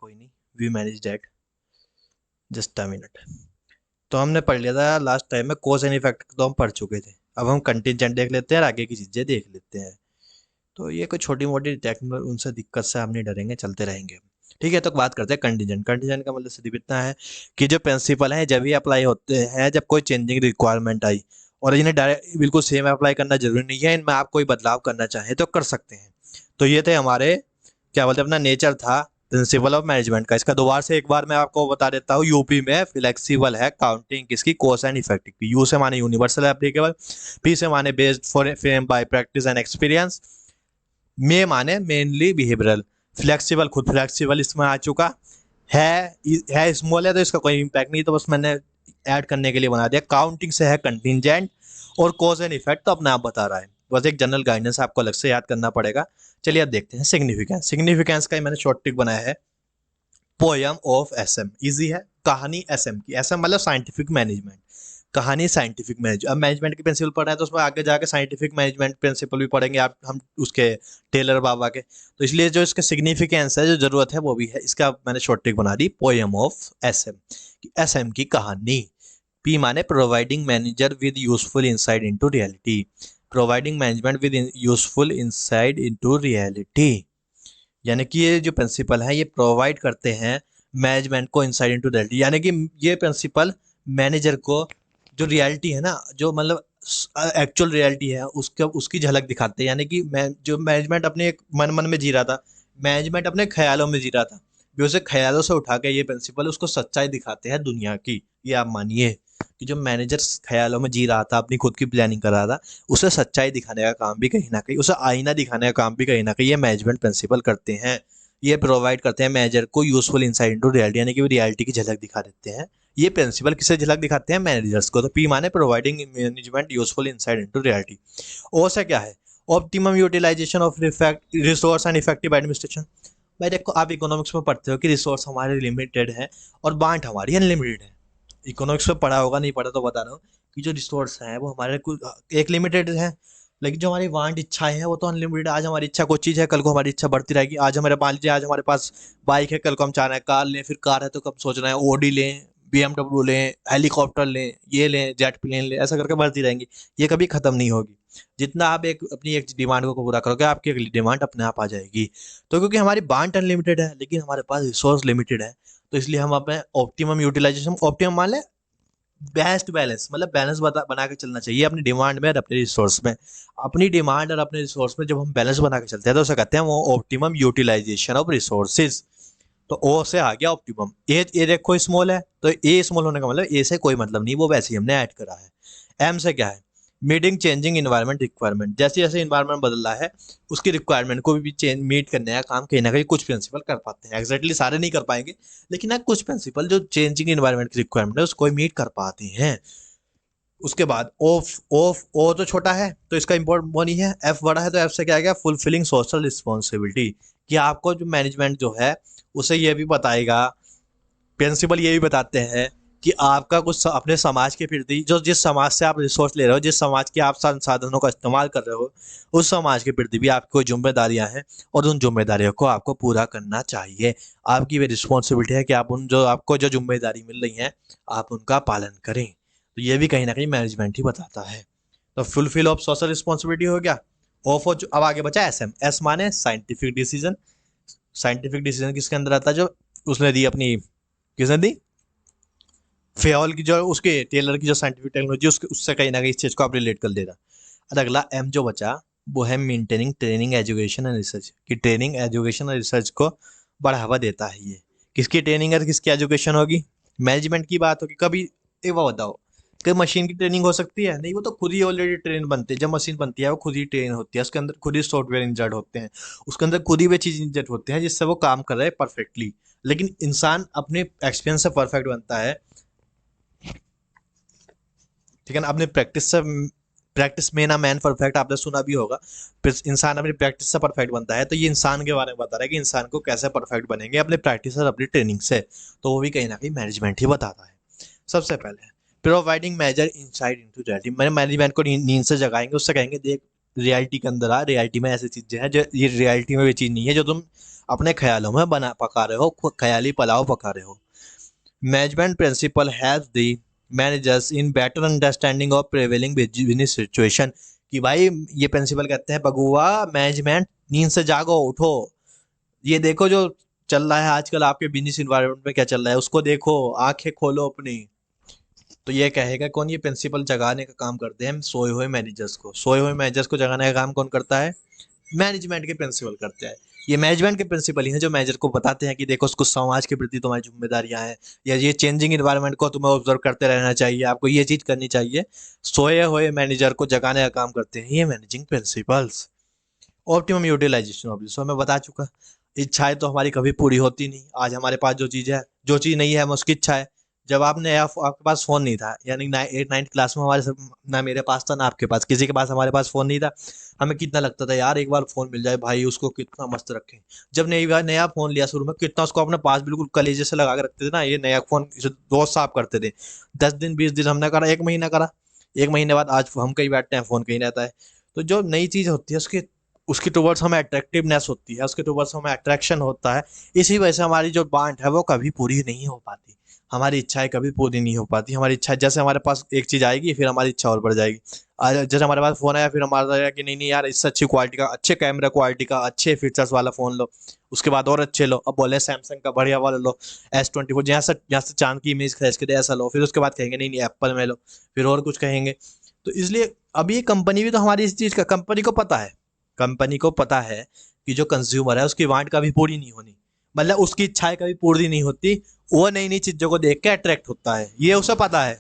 कोई नहीं, we manage that, just a minute. तो हमने पढ़ लिया था लास्ट टाइम में कॉज एंड इफेक्ट, तो हम पढ़ चुके थे। अब हम कंटीजेंट देख लेते हैं और आगे की चीज़ें देख लेते हैं। तो ये कोई छोटी मोटी टेक्निकल, उनसे दिक्कत से हम नहीं डरेंगे, चलते रहेंगे। ठीक है, तो बात करते हैं कंटीजेंट। कंटीजेंट का मतलब सिर्फ इतना है कि जो प्रिंसिपल है जब भी अप्लाई होते हैं जब कोई चेंजिंग रिक्वायरमेंट आई, और इन्हें डायरेक्ट बिल्कुल सेम अप्लाई करना जरूरी नहीं है, इनमें आप कोई बदलाव करना चाहें तो कर सकते हैं। तो ये थे हमारे, क्या बोलते हैं, अपना नेचर था प्रिंसिपल ऑफ मैनेजमेंट का। इसका दोबारा से एक बार मैं आपको बता देता हूँ। यूपी में फ्लेक्सिबल है काउंटिंग किसकी, कॉज एंड इफेक्टिव की। यू से माने यूनिवर्सल एप्लीकेबल, पी से माने based for fame by practice and experience, M माने मेनली बिहेवियरल। फ्लेक्सिबल, खुद फ्लेक्सिबल इसमें आ चुका है स्मॉल है तो इसका कोई इम्पैक्ट नहीं, तो बस मैंने ऐड करने के लिए बना दिया। काउंटिंग से है कंटिजेंट, और कॉज एंड इफेक्ट तो अपने आप बता रहा है, बस एक जनरल गाइडेंस आपको अलग से याद करना पड़ेगा। चलिए अब देखते हैं सिग्निफिकेंस। सिग्निफिकेंस का मैंने शॉर्ट ट्रिक बनाया है, पोयम ऑफ एसएम। इजी है, कहानी एसएम की। एसएम मतलब साइंटिफिक मैनेजमेंट, कहानी साइंटिफिक मैनेजमेंट। अब मैनेजमेंट के प्रिंसिपल पढ़ रहे हैं तो उसमें आगे जाके साइंटिफिक मैनेजमेंट प्रिंसिपल भी पढ़ेंगे आप, हम उसके टेलर बाबा के। तो इसलिए जो इसका सिग्निफिकेंस है, जो जरूरत है वो भी है। इसका मैंने शॉर्ट ट्रिक बना दी, पोयम ऑफ एसएम, एसएम की कहानी। पी माने providing manager with useful insight into reality, providing management with useful insight into reality. यानी कि ये जो प्रिंसिपल है ये प्रोवाइड करते हैं मैनेजमेंट को इंसाइट इनटू रियलिटी, यानी कि ये प्रिंसिपल मैनेजर को जो रियलिटी है ना, जो मतलब एक्चुअल रियलिटी है उसके उसकी झलक दिखाते हैं। यानी कि जो मैनेजमेंट अपने एक मन मन में जी रहा था, मैनेजमेंट अपने ख्यालों में जी रहा था, भी उसे ख्यालों से उठा के ये प्रिंसिपल उसको सच्चाई दिखाते हैं दुनिया की। ये आप मानिए कि जो मैनेजर ख्यालों में जी रहा था, अपनी खुद की प्लानिंग कर रहा था, उसे सच्चाई दिखाने का काम भी कहीं ना कहीं, उसे आईना दिखाने का काम भी कहीं ना कहीं ये मैनेजमेंट प्रिंसिपल करते हैं। ये प्रोवाइड करते हैं मैनेजर को यूजफुल इंसाइट इनटू रियलिटी, यानी कि वो रियलिटी की झलक दिखा देते हैं। ये प्रिंसिपल किसे झलक दिखाते हैं, मैनेजर्स को। तो पी माने providing management useful insight into reality. O से क्या है, optimum utilisation of resource and effective administration. भाई देखो, आप इकोनॉमिक्स में पढ़ते हो कि रिसोर्स हमारे लिमिटेड है और बांट हमारी अनलिमिटेड है। इकोनॉमिक्स में पढ़ा होगा, नहीं पढ़ा तो बता रहा हूँ कि जो रिसोर्स हैं वो हमारे कुछ एक लिमिटेड है, लेकिन जो हमारी वांट इच्छाएं हैं वो तो अनलिमिटेड। आज हमारी इच्छा कोई चीज़ है, कल को हमारी इच्छा बढ़ती रहेगी। आज हमारे मान लीजिए आज हमारे पास बाइक है, कल को हम चाह रहे हैं कार लें, फिर कार है तो कब सोच रहे हैं ओडी लें, बीएमडब्ल्यू लें, हेलीकॉप्टर लें, ये लें, जेट प्लेन लें, ऐसा करके बढ़ती रहेंगी। ये कभी खत्म नहीं होगी। जितना आप एक अपनी एक डिमांड को पूरा करोगे, आपकी अगली डिमांड अपने आप आ जाएगी। तो क्योंकि हमारी वांट अनलिमिटेड है लेकिन हमारे पास रिसोर्स लिमिटेड है, तो इसलिए हम अपने ऑप्टिमम यूटिलाइजेशन, ऑप्टिमम मान लें बेस्ट बैलेंस, मतलब बैलेंस बना के चलना चाहिए अपनी डिमांड में और अपने रिसोर्स में। अपनी डिमांड और अपने रिसोर्स में जब हम बैलेंस बना के चलते हैं तो उसे कहते हैं वो ऑप्टिमम यूटिलाइजेशन ऑफ रिसोर्सेज। तो ओ से आ गया ऑप्टिमम। ए देखो स्मॉल है तो ए स्मॉल होने का मतलब ए से कोई मतलब नहीं, वो वैसे ही हमने ऐड करा है। एम से क्या है, मीटिंग चेंजिंग इन्वायरमेंट रिक्वायरमेंट। जैसे जैसे इन्वायरमेंट बदल रहा है उसकी रिक्वायरमेंट को भी चेंज मीट करने का काम कहीं ना कहीं कुछ प्रिंसिपल कर पाते हैं। एक्जैक्टली सारे नहीं कर पाएंगे, लेकिन ना कुछ प्रिंसिपल जो चेंजिंग इन्वायरमेंट की रिक्वायरमेंट है उसको मीट कर पाते हैं। उसके बाद ऑफ ऑफ ओ तो छोटा है तो इसका इंपॉर्टेंट वो नहीं है। एफ बड़ा है तो एफ से क्या आ गया, फुलफिलिंग सोशल रिस्पॉन्सिबिलिटी, कि आपको जो मैनेजमेंट जो है उसे ये भी बताएगा, प्रिंसिपल ये भी बताते हैं कि आपका कुछ अपने समाज के प्रति, जो जिस समाज से आप रिसोर्स ले रहे हो, जिस समाज के आप संसाधनों का इस्तेमाल कर रहे हो, उस समाज के प्रति भी आपकी कोई जिम्मेदारियां हैं और उन जिम्मेदारियों को आपको पूरा करना चाहिए। आपकी भी रिस्पॉन्सिबिलिटी है कि आप उन जो आपको जो जिम्मेदारी मिल रही है आप उनका पालन करें। तो ये भी कहीं ना कहीं मैनेजमेंट ही बताता है। तो फुलफिल ऑफ सोशल रिस्पॉन्सिबिलिटी हो गया। ऑफ हो, अब आगे बचा एस एम। एस माने साइंटिफिक डिसीजन। साइंटिफिक डिसीजन किसके अंदर आता है, जो उसने दी अपनी, किसने दी, फेयल की, जो उसके टेलर की जो साइंटिफिक टेक्नोलॉजी, उसके उससे कहीं ना कहीं इस चीज को आप रिलेट कर देना। और अगला एम जो बचा वो है maintaining training education and research, कि ट्रेनिंग एजुकेशन और रिसर्च को बढ़ावा देता है। ये किसकी ट्रेनिंग है, किसकी एजुकेशन होगी, मैनेजमेंट की बात होगी। कभी एक बात बताओ कि मशीन की ट्रेनिंग हो सकती है, नहीं, वो तो खुद ही ऑलरेडी ट्रेन बनते हैं। जब मशीन बनती है वो खुद ही ट्रेन होती है, उसके अंदर खुद ही सॉफ्टवेयर इंजर्ट होते हैं, उसके अंदर खुद ही वे चीज इंजर्ट होते हैं जिससे वो काम कर रहे हैं परफेक्टली। लेकिन इंसान अपने एक्सपीरियंस से परफेक्ट बनता है, ठीक है ना, अपने प्रैक्टिस से। प्रैक्टिस में ना मैन परफेक्ट, आपने सुना भी होगा। फिर इंसान अपनी प्रैक्टिस से परफेक्ट बनता है, तो ये इंसान के बारे में बता रहा है कि इंसान को कैसे परफेक्ट बनेंगे अपने प्रैक्टिस और अपनी ट्रेनिंग से। तो वो भी कहीं ना कहीं मैनेजमेंट ही बताता है। सबसे पहले providing major insight into reality, मैंने मैनेजमेंट को नींद से जगाएंगे, उससे कहेंगे देख रियलिटी के अंदर आ, रियलिटी में ऐसी चीजें हैं जो ये रियलिटी में भी चीज नहीं है जो तुम अपने ख्यालों में बना पका रहे हो, ख्याली पुलाव पका रहे हो। Management principle help the managers in better understanding of prevailing business situation. कि भाई ये प्रिंसिपल कहते हैं बगुआ, मैनेजमेंट नींद से जागो, उठो, ये देखो जो चल रहा है आजकल आपके बिजनेस इन्वायरमेंट में क्या चल रहा है, उसको देखो, आंखें खोलो अपनी। तो ये कहेगा कौन? ये प्रिंसिपल जगाने का काम करते हैं हम सोए हुए मैनेजर्स को। सोए हुए मैनेजर्स को जगाने का काम कौन करता है? मैनेजमेंट के प्रिंसिपल करते हैं। ये मैनेजमेंट के प्रिंसिपल ही हैं जो मैनेजर को बताते हैं कि देखो कुछ समाज के प्रति तुम्हारी जिम्मेदारियां हैं, या ये चेंजिंग इन्वायरमेंट को तुम्हें ऑब्जर्व करते रहना चाहिए, आपको ये चीज करनी चाहिए। सोए हुए मैनेजर को जगाने का काम करते हैं ये managing principles. Optimum utilisation of resource मैं बता चुका। इच्छाएं तो हमारी कभी पूरी होती नहीं। आज हमारे पास जो चीज़ है, जो चीज़ नहीं है हम उसकी इच्छा है। जब आपने आपके पास फ़ोन नहीं था, यानी 8 9th क्लास में हमारे ना मेरे पास था ना आपके पास, किसी के पास हमारे पास फ़ोन नहीं था। हमें कितना लगता था यार एक बार फ़ोन मिल जाए भाई, उसको कितना मस्त रखें। जब नई बार नया फ़ोन लिया शुरू में, कितना उसको अपने पास बिल्कुल कलेजे से लगा के रखते थे ना, ये नया फ़ोन रोज साफ करते थे। 10 दिन 20 दिन हमने करा, 1 महीना करा। 1 महीने बाद आज हम कहीं बैठते हैं, फ़ोन कहीं रहता है। तो जो नई चीज़ होती है उसकी उसकी टुवर्ड्स हमें अट्रैक्टिवनेस होती है, उसके टुवर्ड्स हमें अट्रैक्शन होता है। इसी वजह से हमारी जो बांट है वो कभी पूरी नहीं हो पाती। हमारी इच्छाएं कभी पूरी नहीं हो पाती। हमारी इच्छा जैसे हमारे पास एक चीज़ आएगी फिर हमारी इच्छा और बढ़ जाएगी। जैसे हमारे पास फ़ोन आया, फिर हमारा आया कि नहीं नहीं यार, इससे अच्छी क्वालिटी का, अच्छे कैमरा क्वालिटी का, अच्छे फीचर्स वाला फ़ोन लो। उसके बाद और अच्छे लो, अब बोले सैमसंग का बढ़िया वाला लो, S24, जहाँ से चांद की इमेज खींच के दे ऐसा लो। फिर उसके बाद कहेंगे नहीं नहीं एप्पल में लो, फिर और कुछ कहेंगे। तो इसलिए अब ये कंपनी भी तो हमारी इस चीज़ का, कंपनी को पता है कि जो कंज्यूमर है उसकी वांट कभी पूरी नहीं होनी, मतलब उसकी इच्छाएं कभी पूरी नहीं होती। वो नई नई चीजों को देख के अट्रैक्ट होता है, ये उसे पता है।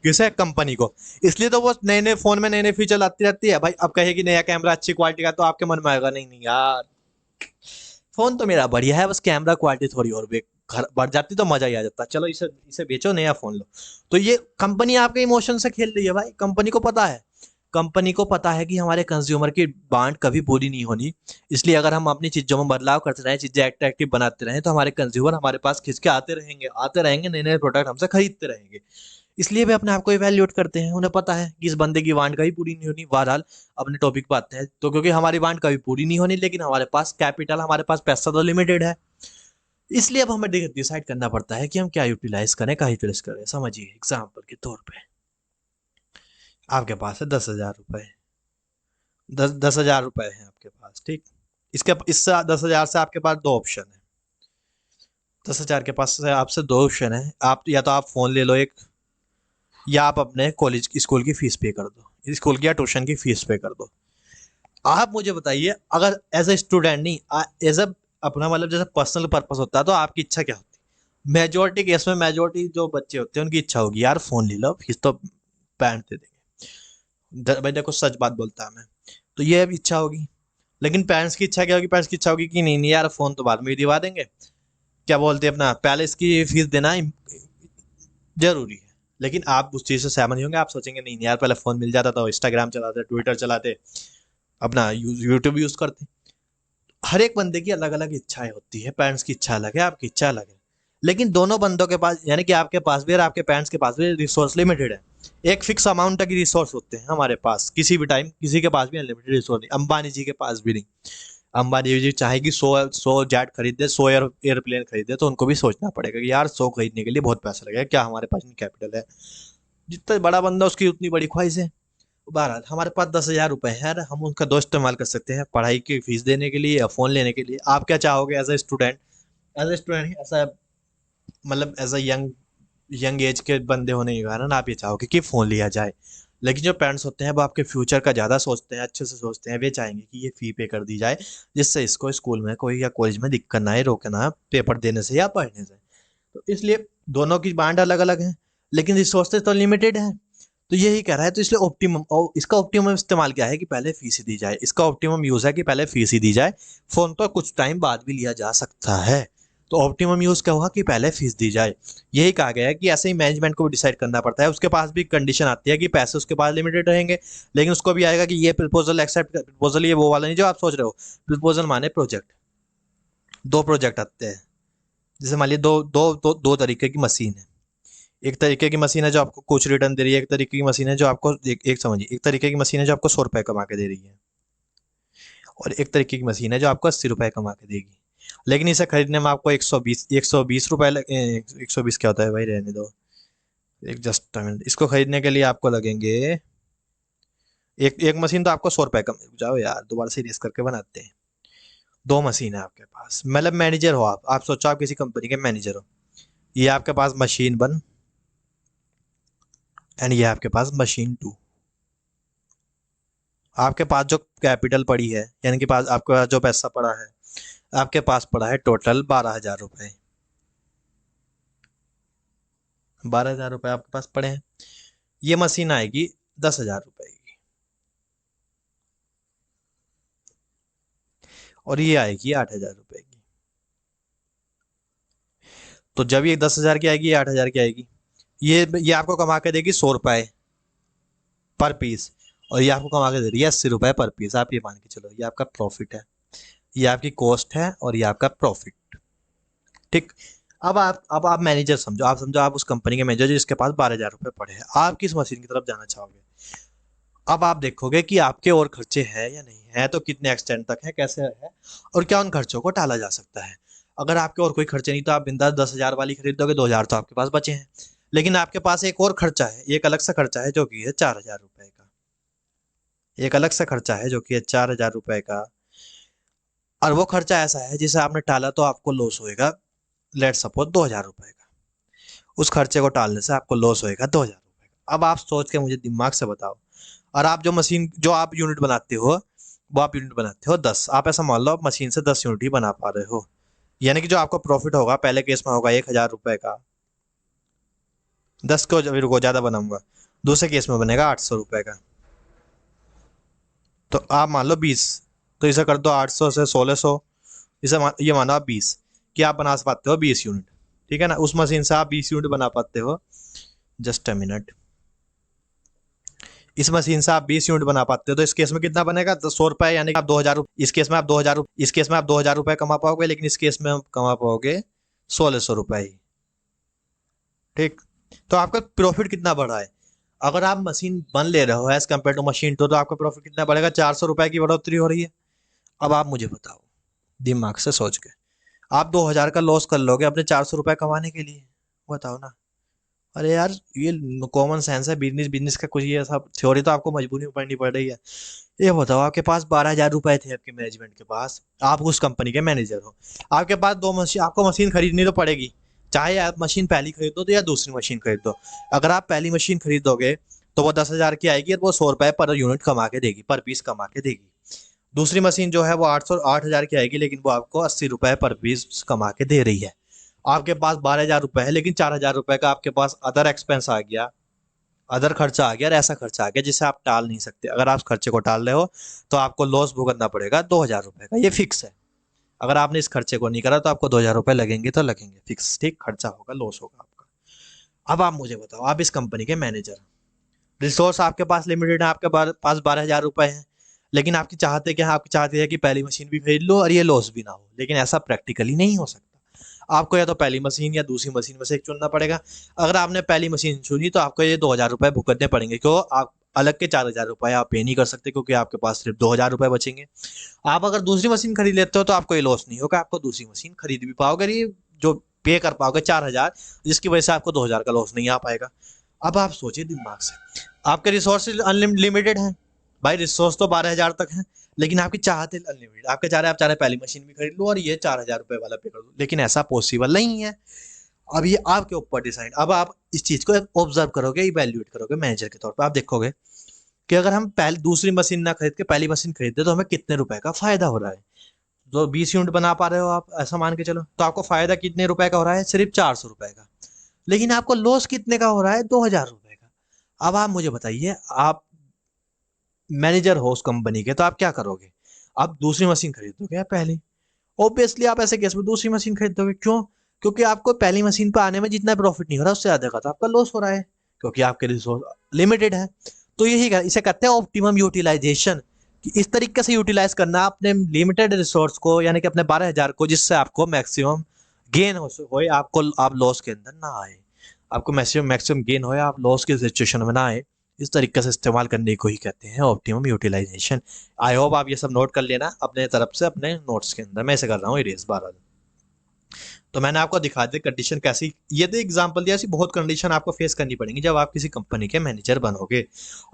किसे? कंपनी को। इसलिए तो वो नए नए फोन में नए नए फीचर लाती रहती है। भाई अब कहेगी नया कैमरा अच्छी क्वालिटी का, तो आपके मन में आएगा नहीं नहीं यार, फोन तो मेरा बढ़िया है, बस कैमरा क्वालिटी थोड़ी और घर बढ़ जाती तो मजा ही आ जाता, चलो इसे इसे बेचो, नया फोन लो। तो ये कंपनी आपके इमोशन से खेल रही है भाई। कंपनी को पता है कि हमारे कंज्यूमर की डिमांड कभी पूरी नहीं होनी। इसलिए अगर हम अपनी चीज़ों में बदलाव करते रहें, चीज़ें अट्रैक्टिव बनाते रहें, तो हमारे कंज्यूमर हमारे पास खिंच के आते रहेंगे, नए नए प्रोडक्ट हमसे खरीदते रहेंगे। इसलिए वे अपने आप को इवैल्यूएट करते हैं। उन्हें पता है कि इस बंदे की वांट कभी पूरी नहीं होनी। बहरहाल अपने टॉपिक पे आते हैं। तो क्योंकि हमारी वांट कभी पूरी नहीं होनी, लेकिन हमारे पास कैपिटल, हमारे पास पैसा तो लिमिटेड है। इसलिए अब हमें डिसाइड करना पड़ता है कि हम क्या यूटिलाइज करें, क्या यूटिलाइज करें। समझिए एग्जाम्पल के तौर पे, आपके पास है 10,000 रुपए। 10,000 रुपए हैं आपके पास, ठीक। इससे 10,000 से आपके पास दो ऑप्शन है। 10,000 के पास से आपसे दो ऑप्शन है। आप या तो आप फोन ले लो एक, या आप अपने कॉलेज स्कूल की फीस पे कर दो, स्कूल की या ट्यूशन की फीस पे कर दो। आप मुझे बताइए, अगर एज ए स्टूडेंट नहीं, एज अ अपना मतलब जैसे पर्सनल पर्पस होता है, तो आपकी इच्छा क्या होती है? मेजोरिटी केस में, मेजोरिटी जो बच्चे होते हैं उनकी इच्छा होगी यार फोन ले लो, फीस तो पेरेंट्स दे देंगे। भाई देखो सच बात बोलता है मैं, तो ये अब इच्छा होगी। लेकिन पेरेंट्स की इच्छा क्या होगी? पेरेंट्स की इच्छा होगी कि नहीं नहीं यार, फोन तो बाद में ही दिवा देंगे, क्या बोलते हैं अपना, पहले इसकी फीस देना जरूरी है। लेकिन आप उस चीज़ से सहमत नहीं होंगे। आप सोचेंगे नहीं नहीं यार, पहले फ़ोन मिल जाता तो इंस्टाग्राम चलाते, ट्विटर चलाते, अपना यूट्यूब यूज़ करते। हर एक बंदे की अलग अलग इच्छाएं होती है। पेरेंट्स की इच्छा अलग है, आपकी इच्छा अलग है। लेकिन दोनों बंदों के पास, यानी कि आपके पास भी और आपके पेरेंट्स के पास भी रिसोर्स लिमिटेड है। एक फिक्स अमाउंट तक रिसोर्स होते हैं हमारे पास, किसी भी टाइम किसी के पास भी अनलिमिटेड रिसोर्स नहीं। अंबानी जी के पास भी नहीं। अंबानी जी चाहेगी 100 जेट खरीदे, 100 एयरप्लेन खरीदे, तो उनको भी सोचना पड़ेगा कि यार 100 खरीदने के लिए बहुत पैसा लगेगा, क्या हमारे पास नहीं कैपिटल है। जितना बड़ा बंदा उसकी उतनी बड़ी ख्वाहिश है। बहरहाल हमारे पास 10,000 रुपए है यार, हम उनका दो इस्तेमाल कर सकते हैं, पढ़ाई की फीस देने के लिए या फ़ोन लेने के लिए। आप क्या चाहोगे as a student? As a student ऐसा, मतलब as a young young age के बंदे होने के कारण आप ये चाहोगे कि फ़ोन लिया जाए। लेकिन जो पेरेंट्स होते हैं वो आपके फ्यूचर का ज़्यादा सोचते हैं, अच्छे से सोचते हैं। वे चाहेंगे कि ये फ़ी पे कर दी जाए, जिससे इसको स्कूल में कोई या कॉलेज में दिक्कत ना आए, रोके ना पेपर देने से या पढ़ने से। तो इसलिए दोनों की डिमांड अलग अलग है, लेकिन रिसोर्सेज तो लिमिटेड है। तो यही कह रहा है। तो इसलिए ऑप्टिमम, और इसका ऑप्टिमम इस्तेमाल क्या है कि पहले फीस ही दी जाए। इसका ऑप्टिमम यूज़ है कि पहले फीस ही दी जाए। फ़ोन तो कुछ टाइम बाद भी लिया जा सकता है। तो ऑप्टिमम यूज़ क्या हुआ कि पहले फीस दी जाए। यही कहा गया है कि ऐसे ही मैनेजमेंट को भी डिसाइड करना पड़ता है। उसके पास भी कंडीशन आती है कि पैसे उसके पास लिमिटेड रहेंगे, लेकिन उसको भी आएगा कि ये प्रपोजल एक्सेप्ट, प्रपोजल ये वो वाला नहीं जो आप सोच रहे हो। प्रपोजल माने प्रोजेक्ट। दो प्रोजेक्ट आते हैं। जैसे मान लीजिए दो तरीके की मशीन है। एक तरीके की मशीन है जो आपको कुछ रिटर्न दे रही है, एक तरीके की मशीन है जो आपको एक समझिए, एक तरीके की मशीन है जो आपको 100 रुपए कमा के दे रही है, और एक तरीके की मशीन है जो आपको 80 रुपए कमा के देगी। लेकिन इसे खरीदने में आपको 120 रुपए 120 क्या होता है भाई, रहने दो। एक जस्ट मिनट, इसको खरीदने के लिए आपको लगेंगे, एक एक मशीन तो आपको 100 रुपए का, जाओ यार दोबारा से रेस करके बनाते हैं। दो मशीन है आपके पास, मतलब मैनेजर हो आप सोचो आप किसी कंपनी के मैनेजर हो। ये आपके पास मशीन 1 एंड ये आपके पास मशीन 2। आपके पास जो कैपिटल पड़ी है, यानी कि पास आपके पास जो पैसा पड़ा है, आपके पास पड़ा है टोटल 12,000 रुपए। 12,000 रुपए आपके पास पड़े हैं। ये मशीन आएगी 10,000 रुपए की, और ये आएगी 8,000 रुपए की। तो जब ये 10,000 की आएगी, ये 8,000 की आएगी, ये आपको कमा के देगी 100 रुपए पर पीस, और ये आपको कमा के दे रही है 80 रुपए पर पीस। आप ये मान के चलो, ये आपका प्रॉफिट है, ये आपकी कॉस्ट है, और ये आपका प्रॉफिट। ठीक। अब आप मैनेजर समझो, आप समझो आप उस कंपनी के मैनेजर जिसके पास 12,000 रुपए पड़े हैं, आप किस मशीन की तरफ जाना चाहोगे? अब आप देखोगे कि आपके और खर्चे हैं या नहीं है, तो कितने एक्सटेंड तक है, कैसे है, और क्या उन खर्चों को टाला जा सकता है। अगर आपके और कोई खर्चे नहीं, तो आप बिंदास 10,000 वाली खरीद दोगे, 2,000 तो आपके पास बचे हैं। लेकिन आपके पास एक और खर्चा है, एक अलग सा खर्चा है जो कि है 4,000 रुपए का। एक अलग सा खर्चा है जो कि है 4,000 रुपए का, और वो खर्चा ऐसा है जिसे आपने टाला तो आपको लॉस होएगा, लेट सपोज 2,000 रुपए का। उस खर्चे को टालने से आपको लॉस होएगा 2,000 रुपए का। अब आप सोच के मुझे दिमाग से बताओ, और आप जो आप यूनिट बनाते हो, वो आप यूनिट बनाते हो 10। आप ऐसा मान लो आप मशीन से 10 यूनिट ही बना पा रहे हो, यानी कि जो आपको प्रॉफिट होगा पहले केस में होगा 1,000 रुपए का। 10 को रुको ज़्यादा बनाऊंगा, दूसरे केस में बनेगा 800 रुपए का। तो आप मान लो 20, तो इसे कर दो 800 से 1,600, ये मानो आप 20 कि आप बना पाते हो 20 यूनिट। ठीक है ना, उस मशीन से आप 20 यूनिट बना पाते हो। जस्ट अ मिनट, इस मशीन से आप 20 यूनिट बना पाते हो, तो इस केस में कितना बनेगा? 100 रुपए, यानी कि आप 2,000। इस केस में आप 2,000 रुपए कमा पाओगे, लेकिन इस केस में आप कमा पाओगे 1,600 रुपए ही। ठीक। तो आपका प्रॉफिट कितना बढ़ा है? अगर आप मशीन 1 ले रहे हो एज कम्पेयर टू मशीन 2, तो आपका प्रॉफिट कितना बढ़ेगा? 400 रुपए की बढ़ोतरी हो रही है। अब आप मुझे बताओ दिमाग से सोच के, आप 2,000 का लॉस कर लोगे अपने 400 रुपए कमाने के लिए? बताओ ना। अरे यार, ये कॉमन सेंस है, बिजनेस बिजनेस का कुछ ये सब थ्योरी तो आपको मजबूरी में पढ़नी पड़ रही है। ये बताओ, आपके पास 12,000 रुपए थे आपके मैनेजमेंट के पास, आप उस कंपनी के मैनेजर हो, आपके पास दो मशीन, आपको मशीन खरीदनी तो पड़ेगी, चाहे आप मशीन पहली खरीदो तो या दूसरी मशीन खरीदो। अगर आप पहली मशीन खरीदोगे तो वो 10,000 की आएगी, और वो 100 रुपए पर यूनिट कमा के देगी, पर पीस कमा के देगी। दूसरी मशीन जो है वो 8,000 की आएगी, लेकिन वो आपको 80 रुपए पर पीस कमा के दे रही है। आपके पास 12,000 रुपए है, लेकिन 4,000 रुपए का आपके पास अदर एक्सपेंस आ गया, अदर खर्चा आ गया, और ऐसा खर्चा आ गया जिसे आप टाल नहीं सकते। अगर आप उस खर्चे को टाल रहे हो तो आपको लॉस भुगतना पड़ेगा 2,000 रुपए का, ये फिक्स है। अगर आपने इस खर्चे को नहीं करा तो आपको 2,000 रुपए लगेंगे तो लगेंगे, फिक्स। ठीक, खर्चा होगा, लॉस होगा आपका। अब आप मुझे बताओ, आप इस कंपनी के मैनेजर, रिसोर्स आपके पास लिमिटेड है, आपके पास 12,000 रुपए हैं, लेकिन आपकी चाहते क्या है? आपकी चाहते है कि पहली मशीन भी खरीद लो और ये लॉस भी ना हो, लेकिन ऐसा प्रैक्टिकली नहीं हो सकता। आपको या तो पहली मशीन या दूसरी मशीन में से एक चुनना पड़ेगा। अगर आपने पहली मशीन चुनी तो आपको ये 2,000 रुपए भुगतने पड़ेंगे, क्यों? आप अलग के 4,000 रुपए आप पे नहीं कर सकते, क्योंकि आपके पास सिर्फ 2,000 रुपए बचेंगे। आप अगर दूसरी मशीन खरीद लेते हो तो आपको ये लॉस नहीं होगा, आपको दूसरी मशीन खरीद भी पाओगे, ये जो पे कर पाओगे 4,000, जिसकी वजह से आपको 2,000 का लॉस नहीं आ पाएगा। अब आप सोचिए दिमाग से, आपके रिसोर्सेज अनलिमिटेड हैं भाई, रिसोर्स तो 12,000 तक है, लेकिन आपकी चाहते अनलिमिटेड, आपके चाह रहे आप चाह रहे पहली मशीन भी खरीद लो और ये 4,000 रुपए वाला पे कर दो, लेकिन ऐसा पॉसिबल नहीं है। अब ये आपके ऊपर डिसाइड, अब आप इस चीज को ऑब्जर्व करोगे, इवेल्युएट करोगे मैनेजर के तौर पर, आप देखोगे कि अगर हम पहले दूसरी मशीन ना खरीद के पहली मशीन खरीदते तो हमें कितने रुपए का फायदा हो रहा है। जो 20 यूनिट बना पा रहे हो आप, ऐसा मान के चलो, तो आपको फायदा कितने रुपए का हो रहा है? सिर्फ 400 रुपए का। लेकिन आपको लॉस कितने का हो रहा है? 2,000 रुपए का। अब आप मुझे बताइए, आप मैनेजर हो उस कंपनी के, तो आप क्या करोगे? आप दूसरी मशीन खरीदोगे या पहली? ऑब्वियसली आप ऐसे केस में दूसरी मशीन खरीदोगे, क्यों? क्योंकि आपको पहली मशीन पर आने में जितना प्रॉफिट नहीं हो रहा उससे ज्यादा का तो आपका लॉस हो रहा है, क्योंकि आपके रिसोर्स लिमिटेड है। तो इसे कहते हैं ऑप्टिमम यूटिलाइजेशन, कि इस तरीके से यूटिलाइज करना अपने लिमिटेड रिसोर्स को, यानी कि अपने 12,000 को, जिससे आपको मैक्सिमम गेन हो, आपको आप लॉस के अंदर ना आए, आपको मैक्सिमम मैक्सिमम गेन हो, आप लॉस की सिचुएशन में ना आए। इस तरीके से इस्तेमाल करने को ही कहते हैं ऑप्टिमम यूटिलाइजेशन। आई होप आप ये सब नोट कर लेना अपने तरफ से, अपने नोट्स के अंदर। मैं ऐसे कर रहा हूँ इरेज बार बार। तो मैंने आपको दिखा दी कंडीशन कैसी, ये तो एग्जांपल दिया, ऐसी बहुत कंडीशन आपको फेस करनी पड़ेंगी जब आप किसी कंपनी के मैनेजर बनोगे।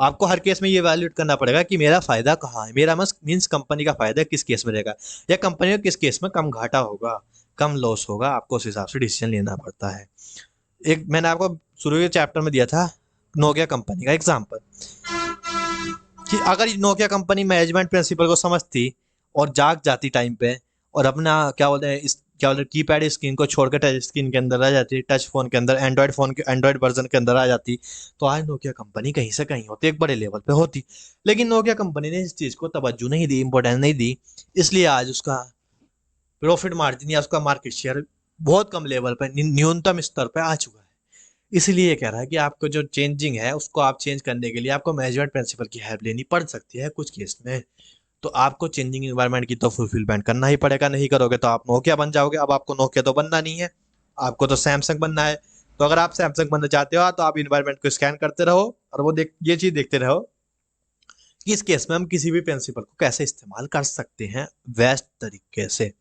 आपको हर केस में ये वैल्यूएट करना पड़ेगा कि मेरा फायदा कहाँ है, मेरा मस मीन्स कंपनी का फायदा किस केस में रहेगा, या कंपनी को किस केस में कम घाटा होगा, कम लॉस होगा, आपको उस हिसाब से डिसीजन लेना पड़ता है। एक मैंने आपको शुरू के चैप्टर में दिया था नोकिया कंपनी का एग्जाम्पल, कि अगर नोकिया कंपनी मैनेजमेंट प्रिंसिपल को समझती और जाग जाती टाइम पे, और अपना क्या बोलते हैं इस क्या बोलते हैं कीपैड स्क्रीन को छोड़कर टच स्क्रीन के अंदर आ जाती, टच फोन के अंदर, एंड्रॉयड फोन के एंड्रॉयड वर्जन के अंदर आ जाती, तो आज नोकिया कंपनी कहीं से कहीं होती, एक बड़े लेवल पे होती। लेकिन नोकिया कंपनी ने इस चीज़ को तवज्जो नहीं दी, इंपॉर्टेंस नहीं दी, इसलिए आज उसका प्रॉफिट मार्जिन या उसका मार्केट शेयर बहुत कम लेवल पर, न्यूनतम स्तर पर आ चुका है। इसलिए ये कह रहा है कि आपको जो चेंजिंग है उसको आप चेंज करने के लिए आपको मैनेजमेंट प्रिंसिपल की हेल्प लेनी पड़ सकती है कुछ केस में। तो आपको चेंजिंग इन्वायरमेंट की तो फुलफिलमेंट करना ही पड़ेगा, नहीं करोगे तो आप नोकिया बन जाओगे। अब आपको नोकिया तो बनना नहीं है, आपको तो सैमसंग बनना है। तो अगर आप सैमसंग बनना चाहते हो तो आप इन्वायरमेंट को स्कैन करते रहो और वो देख ये चीज़ देखते रहो कि इस केस में हम किसी भी प्रिंसिपल को कैसे इस्तेमाल कर सकते हैं बेस्ट तरीके से।